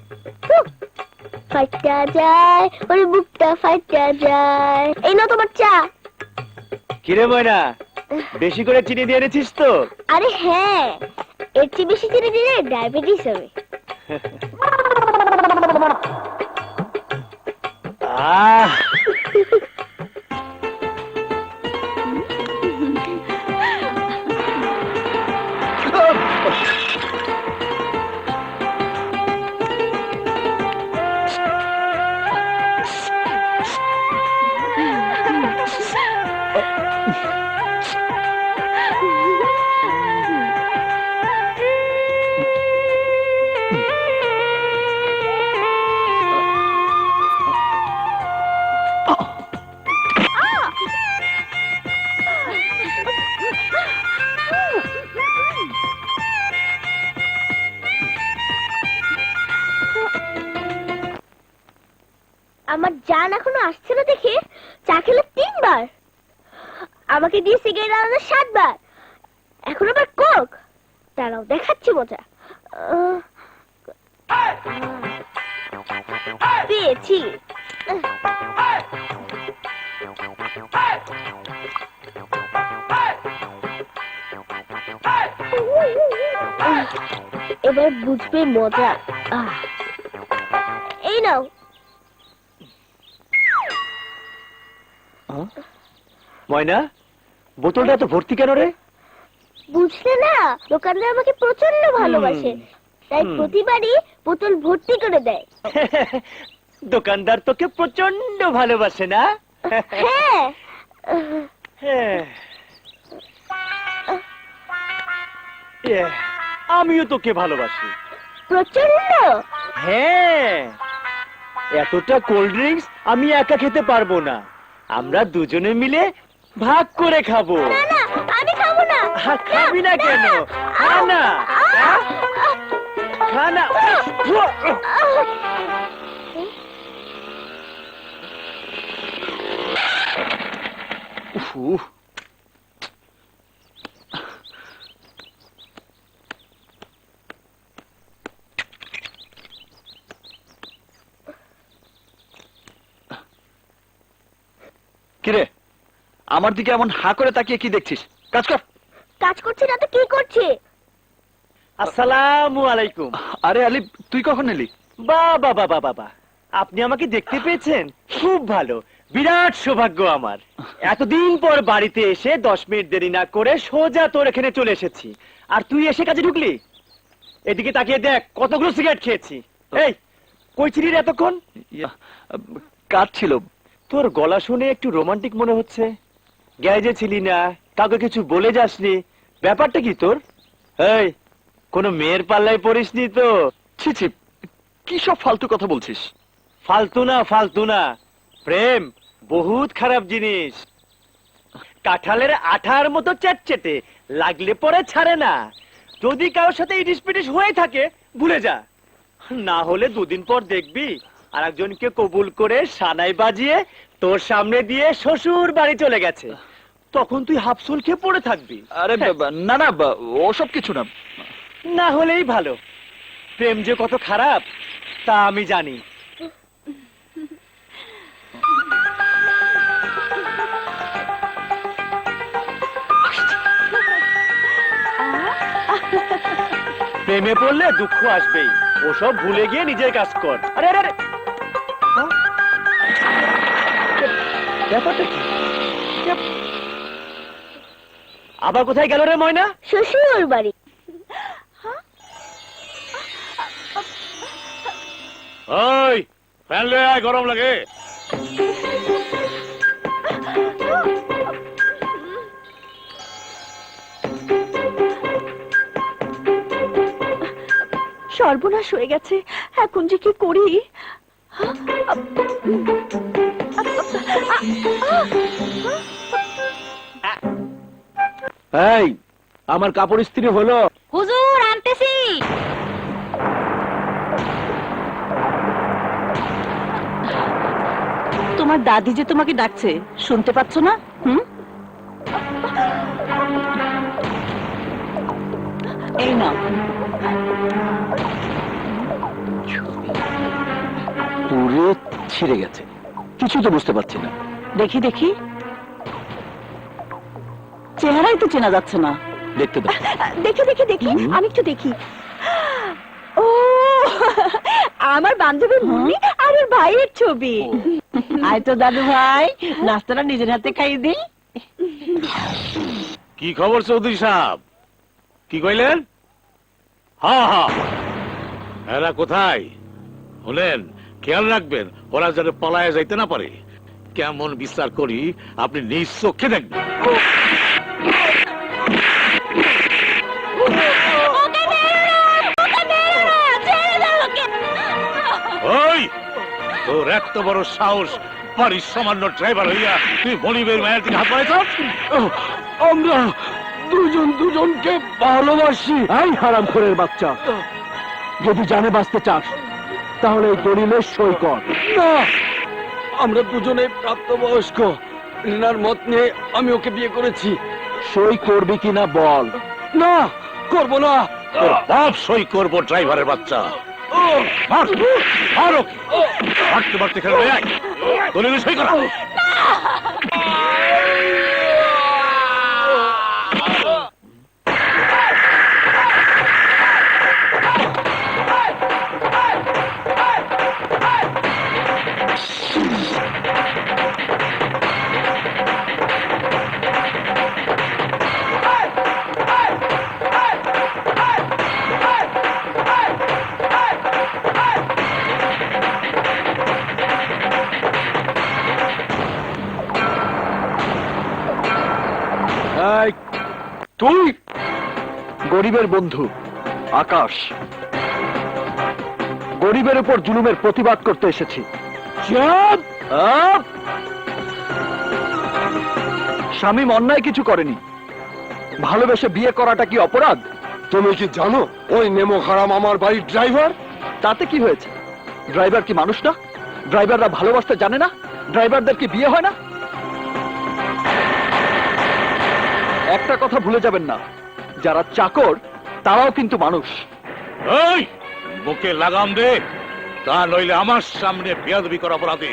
ফাইটা যায়, ওরে বুকটা ফাইটা যায়। এই নাও তোমার চা। কিরে ময়না, বেশি করে চিনি দিয়ে এনেছিস তো? আরে হ্যাঁ, এর চেয়ে বেশি চিনি দিলে ডায়াবেটিস হবে। আহ আমার জান এখনো আসছে না দেখে চা খেলো 3 বার, আমাকে দিয়ে সিগারেট আলাদা 7 বার, এখন আবার কোক। দাঁড়াও দেখাচ্ছি মজা। পেয়েছি। এবার বুঝবে মজা। এই নাও। ময়না, বোতলটা তো ভর্তি কেন রে? বুঝলে না, দোকানদার আমাকে প্রচন্ড ভালোবাসে, তাই প্রতিবারই বোতল ভর্তি করে দেয়। দোকানদার তোকে প্রচন্ড ভালোবাসে না? হ্যাঁ। আমিও তোকে ভালোবাসি। প্রচন্ড। হ্যাঁ, এতটা কোল্ড ড্রিঙ্কস আমি একা খেতে পারবো না, আমরা দুজনে মিলে ভাগ করে খাবো। না না, আমি খাবো না। খাবি না কেন? খা না, খা না। উফ, কিরে, আমার দিকে এমন হা করে তাকিয়ে কি দেখছিস? কাজ কর। কাজ করছে না তো কি করছে? আসসালামু আলাইকুম। আরে আলি, তুই কখন এলি? বাবা বাবা বাবা, আপনি আমাকে দেখতে পেয়েছেন? খুব ভালো, বিরাট সৌভাগ্য আমার। এতদিন পর বাড়িতে এসে 10 মিনিট দেরি না করে সোজা তোর এখানে চলে এসেছি, আর তুই এসে কাজে ঢুকলি। এদিকে তাকিয়ে দেখ, কতগুলো সিগারেট খেয়েছি। এই, কই ছিলি রে এতক্ষণ? কাজ ছিল। তোর গলা শুনে একটু রোমান্টিক মনে হচ্ছে। গ্যারেজে ছিলি না, কাউকে কিছু বলে যাসনি, ব্যাপারটা কি তোর? এই, কোনো মেয়ের পাল্লায় পড়িসনি তো? ছি ছি, কি সব ফালতু কথা বলছিস? ফালতু না, প্রেম বহুত খারাপ জিনিস। কাঁঠালের আঠার মতো চ্যাটচেটে, লাগলে পরে ছাড়ে না। যদি কারোর সাথে ইটিস পিটিস হয়ে থাকে ভুলে যা, না হলে 2 দিন পর দেখবি আর একজনকে কবুল করে সানাই বাজিয়ে তোর সামনে দিয়ে শ্বশুর বাড়ি চলে গেছে। তখন তুই হাফসুল খেয়ে পড়ে থাকবি। আরে না না, ওসব কিছু না। না হলেই ভালো। প্রেম যে কত খারাপ তা আমি জানি। প্রেমে পড়লে দুঃখ আসবেই, ওসব ভুলে গিয়ে নিজের কাজ কর। আরে আরে আরে, হ্যাঁ? ব্যাপারটা কি? আবার কোথায় গেল রে ময়না? শ্বশুর বাড়ি। ওই ফ্যান লয়ে আয়, গরম লাগে। সর্বনাশ হয়ে গেছে, এখন যে কি করি? এই, আমার কাপড় ইস্ত্রি হলো? হুজুর আনতেছি। তোমার দাদি যে তোমাকে ডাকছে, শুনতে পাচ্ছ না? এই নাও। পুরো ছিঁড়ে গেছে, কিছু তো বুঝতে পারছি না। দেখি দেখি, চেহারাই তো চেনা যাচ্ছে না। দেখতে দাও। দেখি দেখি দেখি, আমি একটু দেখি। ও, আমার বান্ধবী মুন্নি আর ওর ভাইয়ের ছবি। আয় তো দাদু ভাই, নাস্তাটা নিজের হাতে খাইয়ে দিই। কি খবর চৌধুরী সাহেব? কি কইলেন? হ্যাঁ হ্যাঁ, এরা কোথায়? বলেন, খেয়াল রাখবেন ওরা যেন পলায় যাইতে না পারে। কেমন বিচার করি আপনি নিজ চোখে দেখবেন। ওই, তোর এত বড় সাহস, বাড়ির সামান্য ড্রাইভার হইয়া তুই মনিবের মায়ের দিকে হাত বাড়াইছ? আমরা দুজনকে ভালোবাসি। এই হারামখোরের বাচ্চা, যদি জানে বাঁচতে চাস তাহলে এই দলিলে সই কর। না, আমরা দুজনে প্রাপ্তবয়স্ক। রিনার মত নিয়ে আমি ওকে বিয়ে করেছি। সই করবি কিনা বল। না, করব না। তোর বাপ সই করবো, ড্রাইভারের বাচ্চা। মার, মার ওকে। মারতে মারতে খেলে আয়, দলিলে সই করা। এই, তুই গরিবের বন্ধু আকাশ, গরিবের উপর জুলুমের প্রতিবাদ করতে এসেছি। চুপ! আপ! শামীম অন্যায় কিছু করেনি। ভালোবেসে বিয়ে করাটা কি অপরাধ? তুমি কি জানো ওই নেমো হারাম আমার বাড়ির ড্রাইভার? তাতে কি হয়েছে? ড্রাইভার কি মানুষ না? ড্রাইভাররা ভালোবাসতে জানে না? ড্রাইভারদের কি বিয়ে হয় না? একটা কথা ভুলে যাবেন না, যারা চাকর তারাও কিন্তু মানুষ। এই বুকে লাগাম দে, তা নইলে আমার সামনে বেয়াদবি করা অপরাধে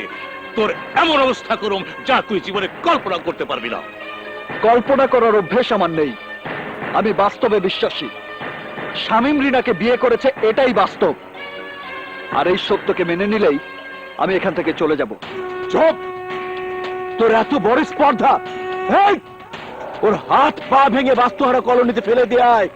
তোর এমন অবস্থা করুম যা তুই জীবনে কল্পনা করতে পারবি না। কল্পনা করার অভ্যেস আমার নেই, আমি বাস্তবে বিশ্বাসী। শামীম রিনাকে বিয়ে করেছে, এটাই বাস্তব। আর এই সত্যকে মেনে নিলেই আমি এখান থেকে চলে যাব। চুপ! তোর এত বড় স্পর্ধা! এই, ওর হাত পা ভেঙে বাস্তুহারা কলোনিতে ফেলে দেয়।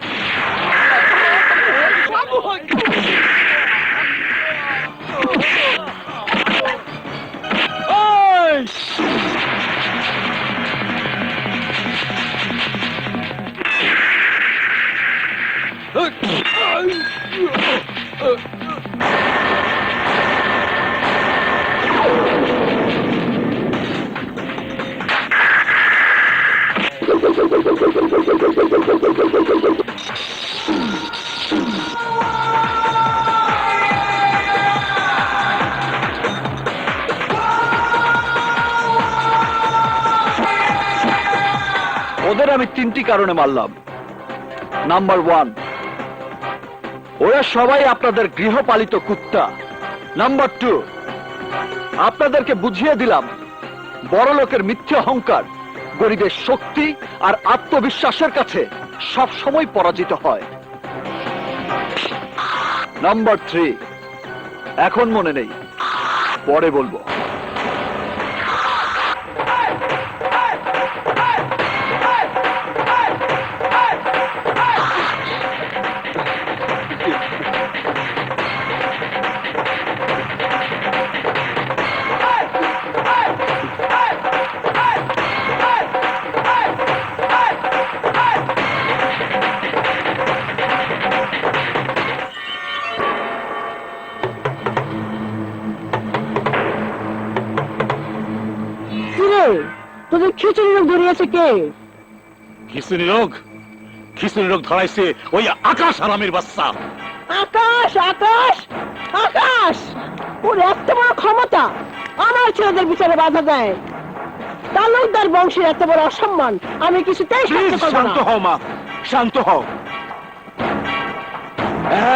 ওদের আমি 3টি কারণে মারলাম। নাম্বার 1, ওরা সবাই আপনাদের গৃহপালিত কুত্তা। নাম্বার 2, আপনাদেরকে বুঝিয়ে দিলাম বড় লোকের মিথ্যে অহংকার গরিবের শক্তি আর আত্মবিশ্বাসের কাছে সব সময় পরাজিত হয়। নাম্বার 3, এখন মনে নেই, পরে বলবো। তোদের খিচুড়ি লোক ধরিয়েছে কে? খিচুড়ি রোগ ধরাইছে ওই আকাশ হারামের বাচ্চা। আকাশ! আকাশ! আকাশ! ওর এত বড় ক্ষমতা আমার ছেলেদের বিচারে বাধা দেয়। তালুকদার বংশের এত বড় অসম্মান আমি কিছুতেই সহ্য করব না। শান্ত হও মা, শান্ত হও।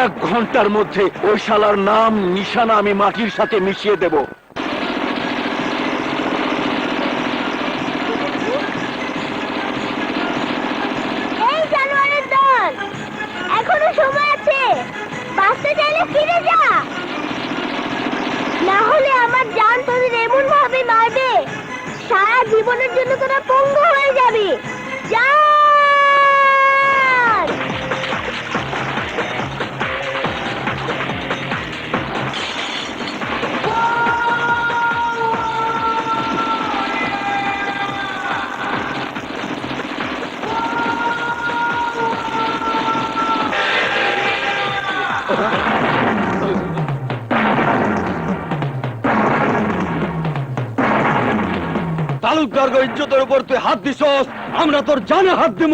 1 ঘন্টার মধ্যে ওই শালার নাম নিশানা আমি মাটির সাথে মিশিয়ে দেব। এই জানোয়ারের দল, এখনো সময় আছে, বাঁচতে চাইলে ফিরে যা, না হলে আমার জান তোদের এমন ভাবে মারবে সারা জীবনের জন্য তোরা পঙ্গু হয়ে যাবি। যা! তালুকদার ইজ্জতের উপর তুই হাত দিছস, আমরা তোর জানে হাত দিব।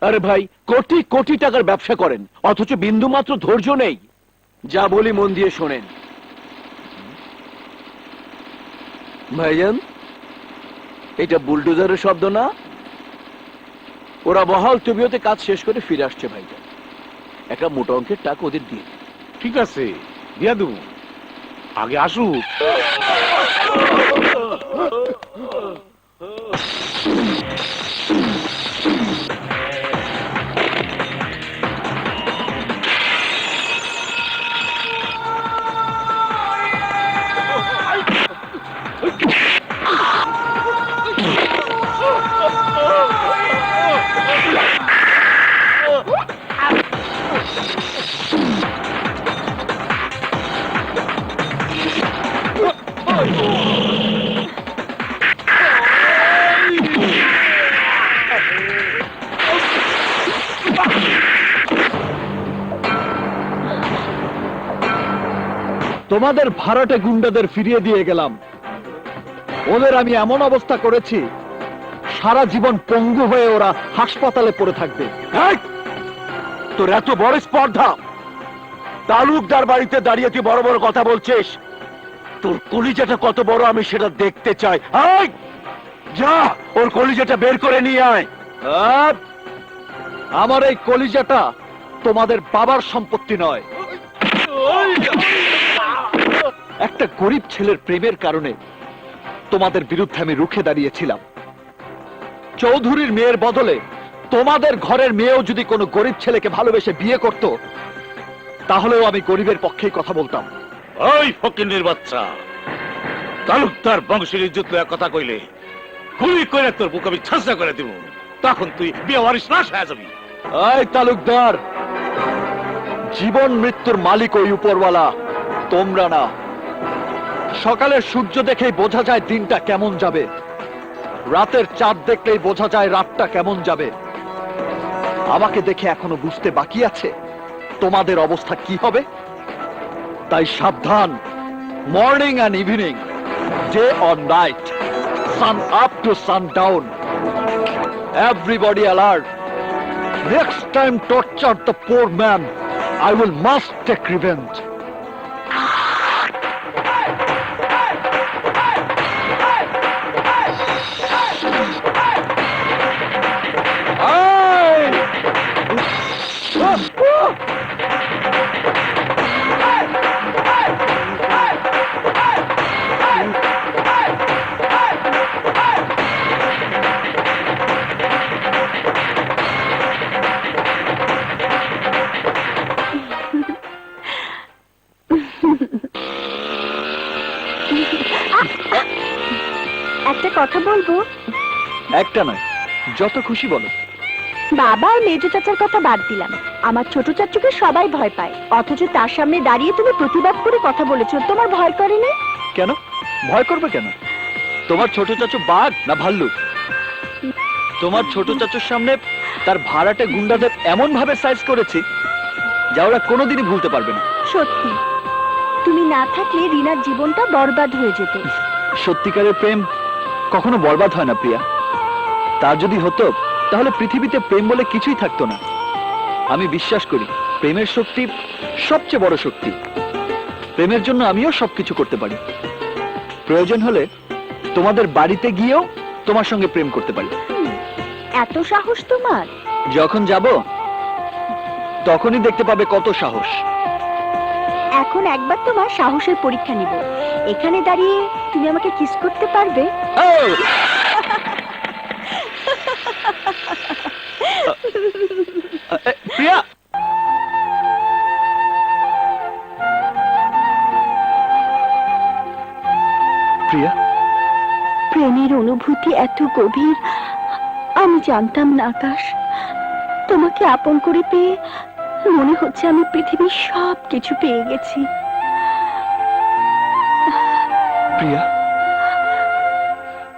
আরে ভাই, কোটি কোটি টাকার ব্যবসা করেন, অথচ বিন্দু মাত্র ধৈর্য নেই। যা বলি মন দিয়ে শোনেন। ভাইজান, এটা বুলডোজারের শব্দ না? ওরা বহাল তবিয়তে কাজ শেষ করে ফিরে আসছে ভাইজান। একটা মোটা অঙ্কের টাকা ওদের দিয়ে দিন। ঠিক আছে, দিয়া দেবো। আগে আসুক। তোমাদের ভাড়াটে গুন্ডাদের ফিরিয়ে দিয়ে গেলাম। ওদের আমি এমন অবস্থা করেছি, সারা জীবন পঙ্গু হয়ে ওরা হাসপাতালে পড়ে থাকবে। এই! তোর এত বড় স্পর্ধা, তালুকদার বাড়িতে দাঁড়িয়ে তুই বড় বড় কথা বলছিস। তোর কলিজাটা কত বড় আমি সেটা দেখতে চাই। এই! যা ওর কলিজাটা বের করে নিয়ে আয়। আমার এই কলিজাটা তোমাদের বাবার সম্পত্তি নয়। একটা গরিব ছেলের প্রেমের কারণে তোমাদের বিরুদ্ধে আমি রুখে দাঁড়িয়েছিলাম। চৌধুরীর মেয়ের বদলে তোমাদের ঘরের মেয়েও যদি কোনো গরিব ছেলেকে ভালোবেসে বিয়ে করত, তাহলেও আমি গরিবের পক্ষেই কথা বলতাম। ওই ফকিন্নির বাচ্চা, তালুকদার বংশের ইজ্জত লইয়া কথা কইলে গুলি করে তোর বুক আমি ছাঁচা করে দিব। তখন তুই বিয়ে ওয়ারিশ নাশ হয়ে যাবি। এই তালুকদার, জীবন মৃত্যুর মালিক ওই উপরওয়ালা, তোমরা না। সকালের সূর্য দেখেই বোঝা যায় দিনটা কেমন যাবে, রাতের চাঁদ দেখলেই বোঝা যায় রাতটা কেমন যাবে। আমাকে দেখে এখনো বুঝতে বাকি আছে তোমাদের অবস্থা কি হবে। তাই সাবধান, morning and evening, day or night, sun up to sundown, everybody alert. Next time torture the poor man, I will must take revenge. একটা কথা বলবো? একটা নয়, যত খুশি বলো। বাবা আর মেজো চাচার কথা বাদ দিলাম, আমার ছোট চাচুকে সবাই ভয় পায়, অথচ তার সামনে দাঁড়িয়ে তুমি প্রতিবাদ করে কথা বলেছো। তোমার ভয় করে না? কেন ভয় করবে কেন? তোমার ছোট চাচু বাঘ না ভাল্লুক? তোমার ছোট চাচুর সামনে তার ভাড়াটে গুন্ডাদের এমন ভাবে সাইজ করেছি যা ওরা কোনোদিনই ভুলতে পারবে না। সত্যি, তুমি না থাকলে রিনার জীবনটা বরবাদ হয়ে যেত। সত্যিকারের প্রেম কখনো বরবাদ হয় না প্রিয়া। তা যদি হতো তাহলে পৃথিবীতে প্রেম বলে কিছুই থাকতো না। আমি বিশ্বাস করি প্রেমের শক্তি সবচেয়ে বড় শক্তি। প্রেমের জন্য আমিও সবকিছু করতে পারি। প্রয়োজন হলে তোমাদের বাড়িতে গিয়েও তোমার সঙ্গে প্রেম করতে পারি। এত সাহস তোমার? যখন যাব তখনই দেখতে পাবে কত সাহস। এখন একবার তোমার সাহসের পরীক্ষা নিব। এখানে দাঁড়িয়ে তুমি আমাকে কিস করতে পারবে? প্রিয়া, প্রিয়া, প্রেমের অনুভূতি এত গভীর আমি জানতাম না আকাশ। তোমাকে আপন করে পেয়ে মনে হচ্ছে আমি পৃথিবীর সব কিছু পেয়ে গেছি। প্রিয়া,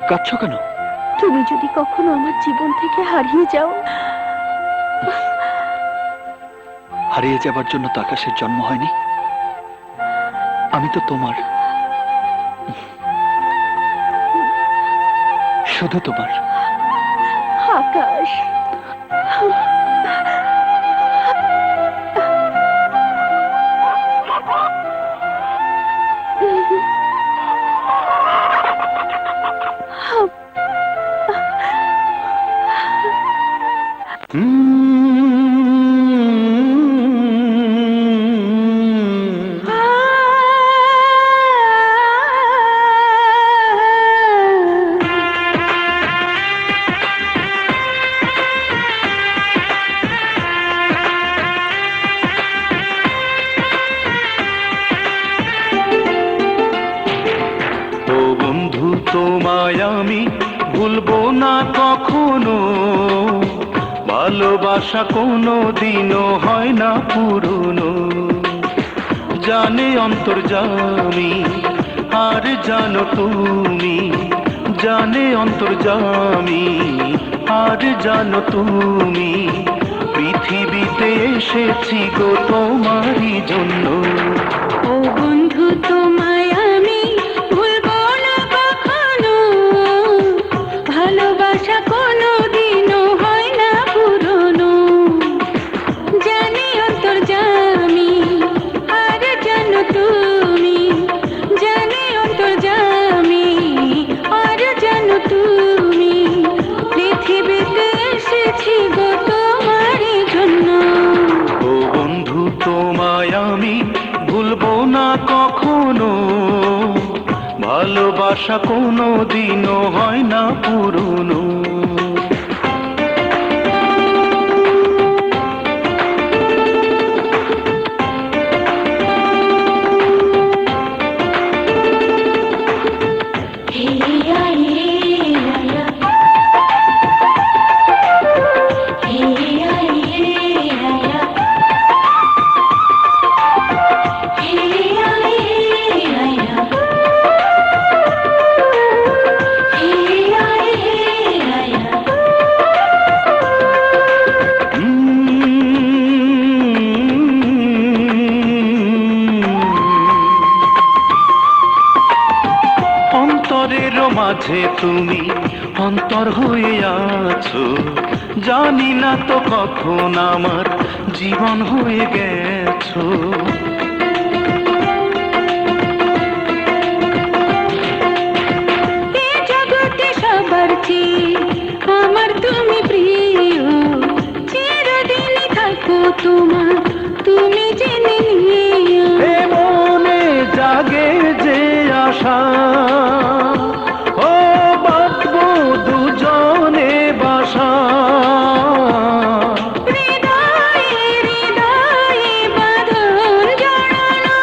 কাঁদছো কেন? তুমি যদি কখনো আমার জীবন থেকে হারিয়ে যাও। হারিয়ে যাবার জন্য তো আকাশের জন্ম হয়নি। আমি তো তোমার, শুধু তোমার। আকাশ, তোমায় আমি ভুলবো না কখনো, ভালোবাসা কোনো দিনও হয় না পুরনো। জানে অন্তর্যামী আর জানো তুমি, জানে অন্তর্যামী আর জানো তুমি, পৃথিবীতে এসেছি গো তোমারই জন্য। ও বন্ধু তোমায় আমি ভুলবো না কখনো, ভালোবাসা কোনো দিনও হয় না পুরনো। জানি অন্তর্যামী আর জানো তুমি, জানি অন্তর্যামী আর জানো তুমি, পৃথিবীতে এসেছি গো তোমারই জন্য। ও বন্ধু তোমায় আমি ভুলবো না কখনো, ভালোবাসা কোনো দিনও হয় না পুরনো। অন্তরের মাঝে তুমি অন্তর হয়ে আছো, জানি না তো কখন আমার জীবন হয়ে গেছো। এই জগতে সবার চেয়ে আমার তুমি প্রিয়, চিরদিনই থাকো তোমার তুমি জেনে নিও। এ মনে জাগে যে আশা, ও বাঁধবো দুজনে বাসা। হৃদয়ে হৃদয়ে বাঁধন জড়ানো,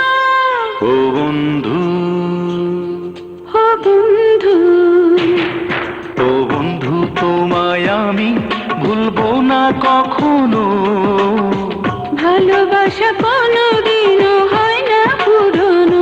ও বন্ধু, ও বন্ধু, ও বন্ধু তোমায় আমি ভুলবো না কখনো, ভালোবাসা কোনো দিনও হয় না পুরনো।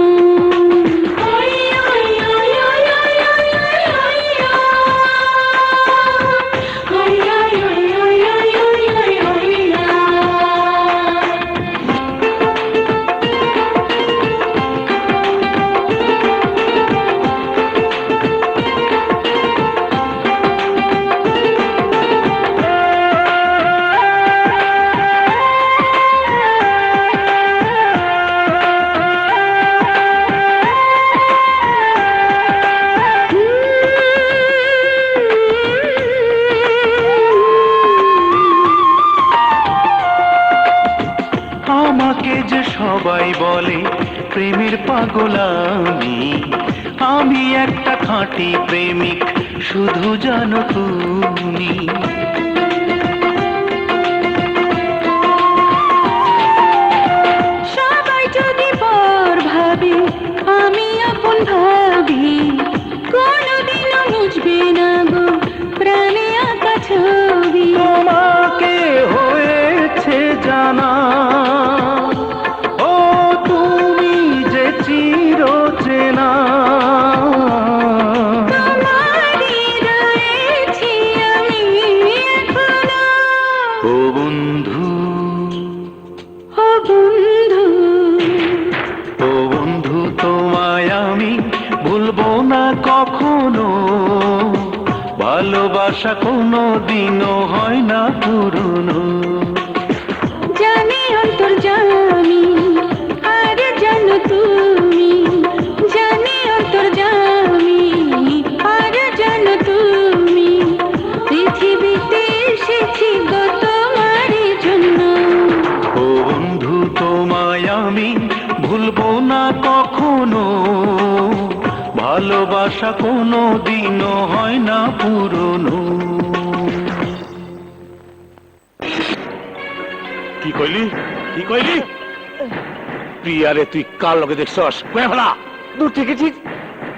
আমাকে যে সবাই বলে প্রেমের পাগল আমি, আমি একটা খাঁটি প্রেমিক শুধু জানো তুমি। সবাই যদি পর ভাবে আমি আপন ভাবি, কোনোদিনও মুছবে না গো প্রাণে আঁকা ছবি। তোমাকে হয়েছে জানা, ও তুমি যে চির চেনা। তোমারই রয়েছি আমি এখনো, ও বন্ধু, ও বন্ধু, ও বন্ধু তোমায় আমি ভুলবো না কখনো, ভালোবাসা কোনো দিনও হয় না পুরনো। জানি অন্তর্যামী আর জানো তুমি, জানি অন্তর্যামী আর জানো তুমি, পৃথিবীতে এসেছি গো তোমারই জন্য। ও বন্ধু তোমায় আমি ভুলবো না কখনো, ভালোবাসা কোনো দিনও হয় না পুরনো। কি কইলি, কি কইলি? প্রিয়ারে তুই কার লগে দেখছস? কয়ে ফেলা। দূর থেকে ঠিক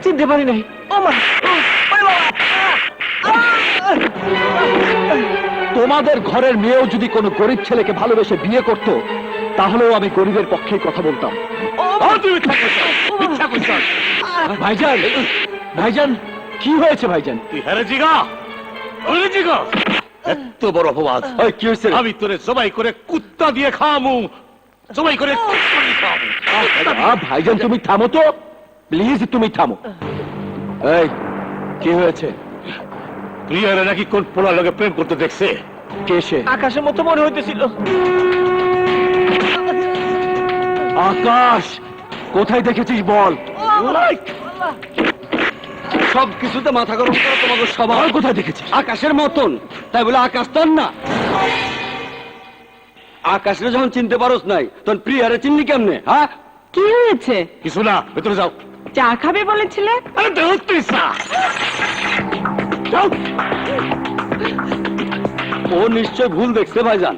চিনতে পারি নাই। ও মা, তোমাদের ঘরের মেয়েও যদি কোনো গরিব ছেলেকে ভালোবেসে বিয়ে করত, তাহলেও আমি গরিবের পক্ষে কথা বলতাম। ভাইজান, ভাইজান, কি হয়েছে ভাইজান? এত বড় অপবাদ! কি হয়েছে? আমি তোরে জবাই করে কুত্তা দিয়ে খাওয়ামু, জবাই করে কুত্তা দিয়ে খাওয়ামু। ভাইজান তুমি থামো তো, প্লিজ তুমি থামো। এই কি হয়েছে? প্রিয়ারে নাকি কোন পোলার লগে প্রেম করতে দেখছে। কে সে? আকাশের মতো মনে হইতেছিল। আকাশ, কোথায় দেখেছিস বল? সব কিছুতে মাথা গরম করে তোমাকে সবার কোথায় দেখেছিস? আকাশের মতন, তাই বলে আকাশ তোর না? আকাশে যখন চিনতে পারোস নাই, তখন প্রিয়ারে চিনলি কেমনে? হ্যাঁ, কি হয়েছে? কিছু না, ভেতরে যাও। চা খাবে বলেছিলে? আরে দেহত্রিস না। যাও। ও নিশ্চয় ভুল দেখছে ভাইজান।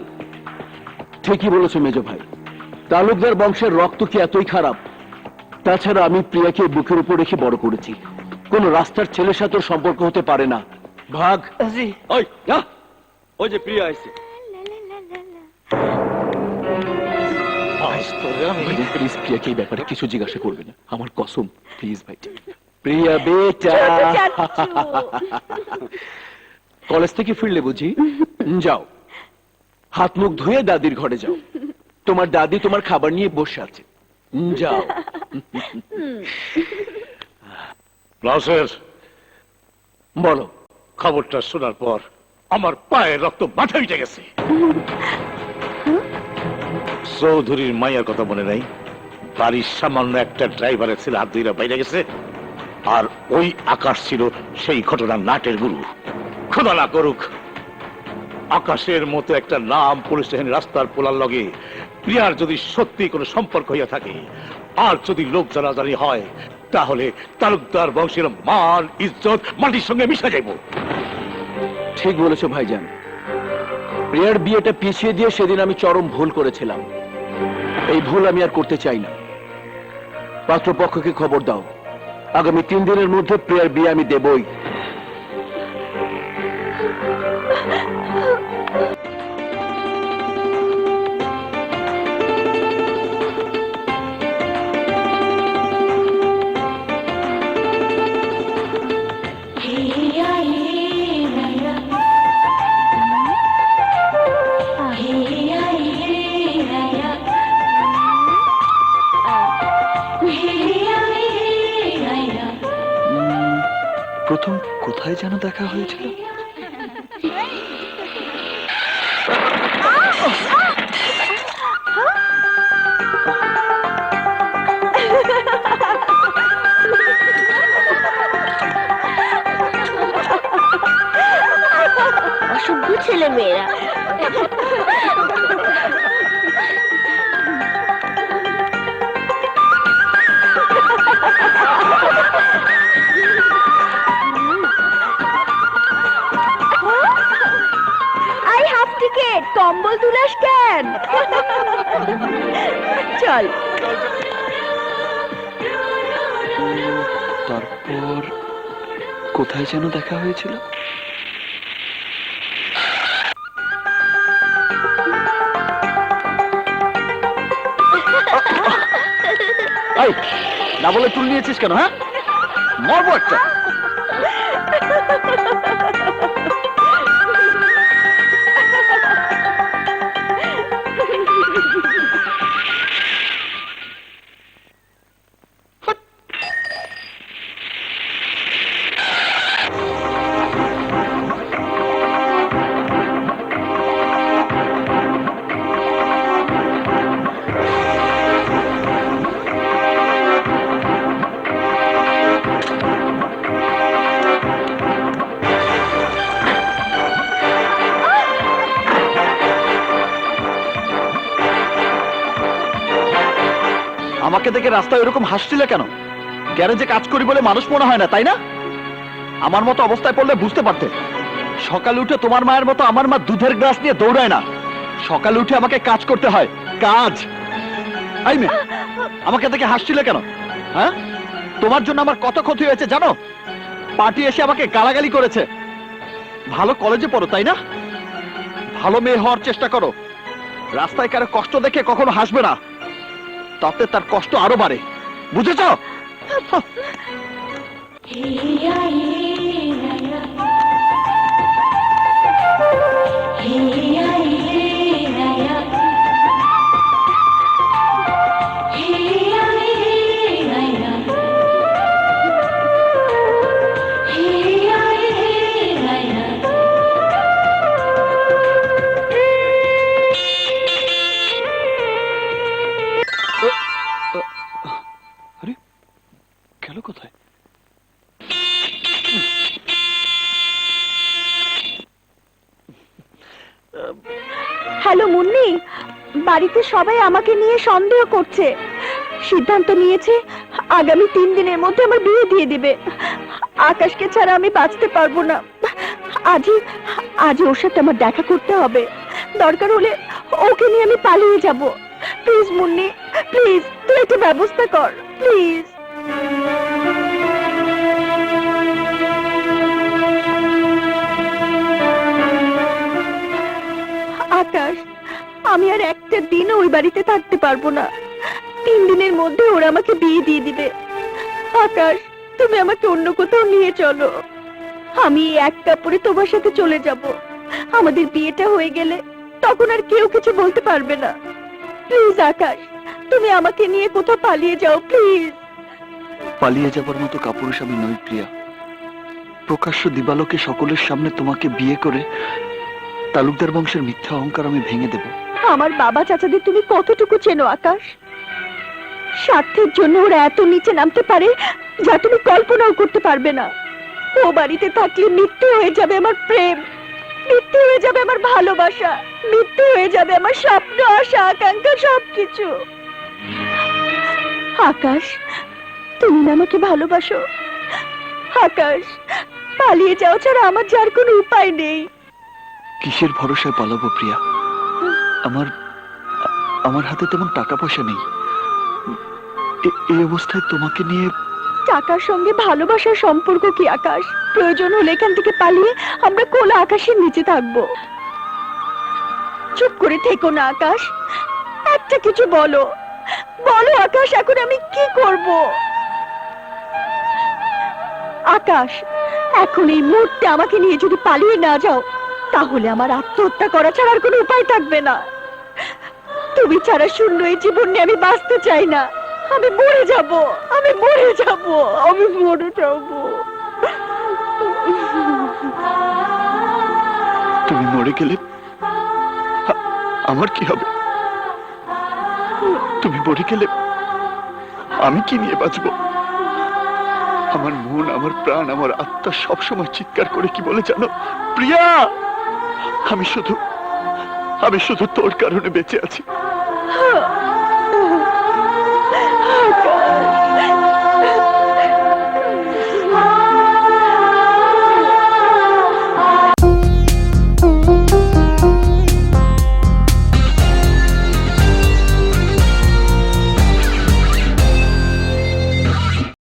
ঠিকই বলেছো মেজো ভাই, তালুকদার বংশের রক্ত কি এতই খারাপ? তাছাড়া আমি প্রিয়াকে বুকের উপর রেখে বড় করেছি, কোন রাস্তার ছেলের সাথে ওর সম্পর্ক হতে পারে না। ভাগ। জি। ওই না, ওই যে প্রিয়া আইছে। প্লিজ প্রিয়াকে এই ব্যাপারে কিছু জিজ্ঞাসা করবে না, আমার কসম, প্লিজ ভাই। প্রিয়া বেটা, কলেজ থেকে ফিরলে বুঝি? যাও, হাত মুখ ধুয়ে দাদির ঘরে যাও, তোমার দাদি তোমার খাবার নিয়ে বসে আছে। যাও। নাসের, বলো। খবরটা শোনার পর আমার পায়ের রক্ত মাথায় উঠে গেছে। চৌধুরীর মাইয়ার কথা মনে নাই? বাড়ির সামান্য একটা ড্রাইভারের ছেলে হাত ধুইরা বাইরে গেছে, আর ওই আকাশ ছিল সেই ঘটনার নাটের গুরু। খোদা না করুক আকাশের মতো একটা নাম পুলিশ স্টেশন রাস্তার পোলার লগে প্রিয়ার যদি সত্যি কোনো সম্পর্ক হইয়া থাকে, আর যদি লোক জানাজানি হয়, তাহলে তালুকদার বংশের মান ইজ্জত মাটির সঙ্গে মিশে যাইব। ঠিক বলেছো ভাইজান, প্রিয়ার বিয়েটা পিছিয়ে দিয়ে সেদিন আমি চরম ভুল করেছিলাম। এই ভুল আমি আর করতে চাই না। পাত্রপক্ষকে খবর দাও, আগামী 3 দিনের মধ্যে প্রিয়ার বিয়ে আমি দেবই। প্রথম কোথায় যেন দেখা হয়েছিল? অসভ্য ছেলে মেয়েরা। আই হাফ টিকেট, কম্বল তুলাস কেন? চল। তারপর কোথায় যেন দেখা হয়েছিল? এই, না বলে চুল নিয়েছিস কেন? হ্যাঁ, মরবো একটা। আমাকে দেখে রাস্তায় এরকম হাসছিলে কেন? গ্যারেজে কাজ করি বলে মানুষ মনে হয় না, তাই না? আমার মতো অবস্থায় পড়লে বুঝতে পারতে। সকালে উঠে তোমার মায়ের মতো আমার মা দুধের গ্লাস নিয়ে দৌড়ায় না। সকালে উঠে আমাকে কাজ করতে হয়, কাজ। আই মেয়ে, আমাকে দেখে হাসছিলে কেন? হ্যাঁ, তোমার জন্য আমার কত ক্ষতি হয়েছে জানো? পার্টি এসে আমাকে গালাগালি করেছে। ভালো কলেজে পড়ো তাই না? ভালো মেয়ে হওয়ার চেষ্টা করো। রাস্তায় কারো কষ্ট দেখে কখনো হাসবে না, তাতে তার কষ্ট আরো বাড়ে। বুঝেছো? আরে গেল কোথায়? হ্যালো মুন্নি, বাড়িতে সবাই আমাকে নিয়ে সন্দেহ করছে। সিদ্ধান্ত নিয়েছে আগামী 3 দিনের মধ্যে আমার বিয়ে দিয়ে দিবে। আকাশকে ছাড়া আমি বাঁচতে পারবো না। আজই ওর সাথে আমার দেখা করতে হবে। দরকার হলে ওকে নিয়ে আমি পালিয়ে যাব। প্লিজ মুন্নি, প্লিজ তুই একটা ব্যবস্থা কর প্লিজ। আকাশ, আমি আর একটা দিনও ওই বাড়িতে থাকতে পারবো না। 3 দিনের মধ্যে ওরা আমাকে বিয়ে দিয়ে দিবে। আকাশ, তুমি আমাকে অন্য কোথাও নিয়ে চলো। আমি এক কাপড়ে তোমার সাথে চলে যাব। আমাদের বিয়েটা হয়ে গেলে তখন আর কেউ কিছু বলতে পারবে না। প্লিজ আকাশ, তুমি আমাকে নিয়ে কোথাও পালিয়ে যাও প্লিজ। পালিয়ে যাবার মতো কাপুরুষ আমি নই প্রিয়া। প্রকাশ্য দিবালোকে সকলের সামনে তোমাকে বিয়ে করে তালুকদার বংশের মিথ্যা অহংকার আমি ভেঙে দেব। আমার বাবা চাচাদের তুমি কতটুকু চেনো আকাশ? স্বার্থের জন্য ওরা এত নিচে নামতে পারে যা তুমি কল্পনাও করতে পারবে না। ও বাড়িতে থাকলে মৃত্যু হয়ে যাবে আমার প্রেম, মৃত্যু হয়ে যাবে আমার ভালোবাসা, মৃত্যু হয়ে যাবে আমার স্বপ্ন, আশা, আকাঙ্ক্ষা সবকিছু। আকাশ, তুমি না আমাকে ভালোবাসো? আকাশ, পালিয়ে যাও ছাড়া আমার যার কোনো উপায় নেই। কিসের ভরসায় পালাবো প্রিয়া? আমার হাতে তেমন টাকা পয়সা নেই। এই অবস্থায় তোমাকে নিয়ে। টাকার সঙ্গে ভালোবাসার সম্পর্ক কি আকাশ? প্রয়োজন হলে এখান থেকে পালিয়ে আমরা খোলা আকাশের নিচে থাকবো। চুপ করে থেকো না আকাশ, একটা কিছু বলো, বলো আকাশ, এখন আমি কি করব? আকাশ, এখন এই মুহূর্তে আমাকে নিয়ে যদি পালিয়ে না যাও তাহলে আমার আত্মহত্যা করা ছাড়া আর কোনো উপায় থাকবে না। তুমি ছাড়া শূন্য এই জীবন নিয়ে আমি বাঁচতে চাই না। আমি মরে যাব, আমি মরে যাব, আমি মরে যাব। তুমি মরে গেলে আমার কি হবে? তুমি মরে গেলে আমি কি নিয়ে বাঁচবো? আমার মন, আমার প্রাণ, আমার আত্মা সবসময় চিৎকার করে কি বলে জানো? প্রিয়া, আমি শুধু তোর কারণে বেঁচে আছি। আকাশ।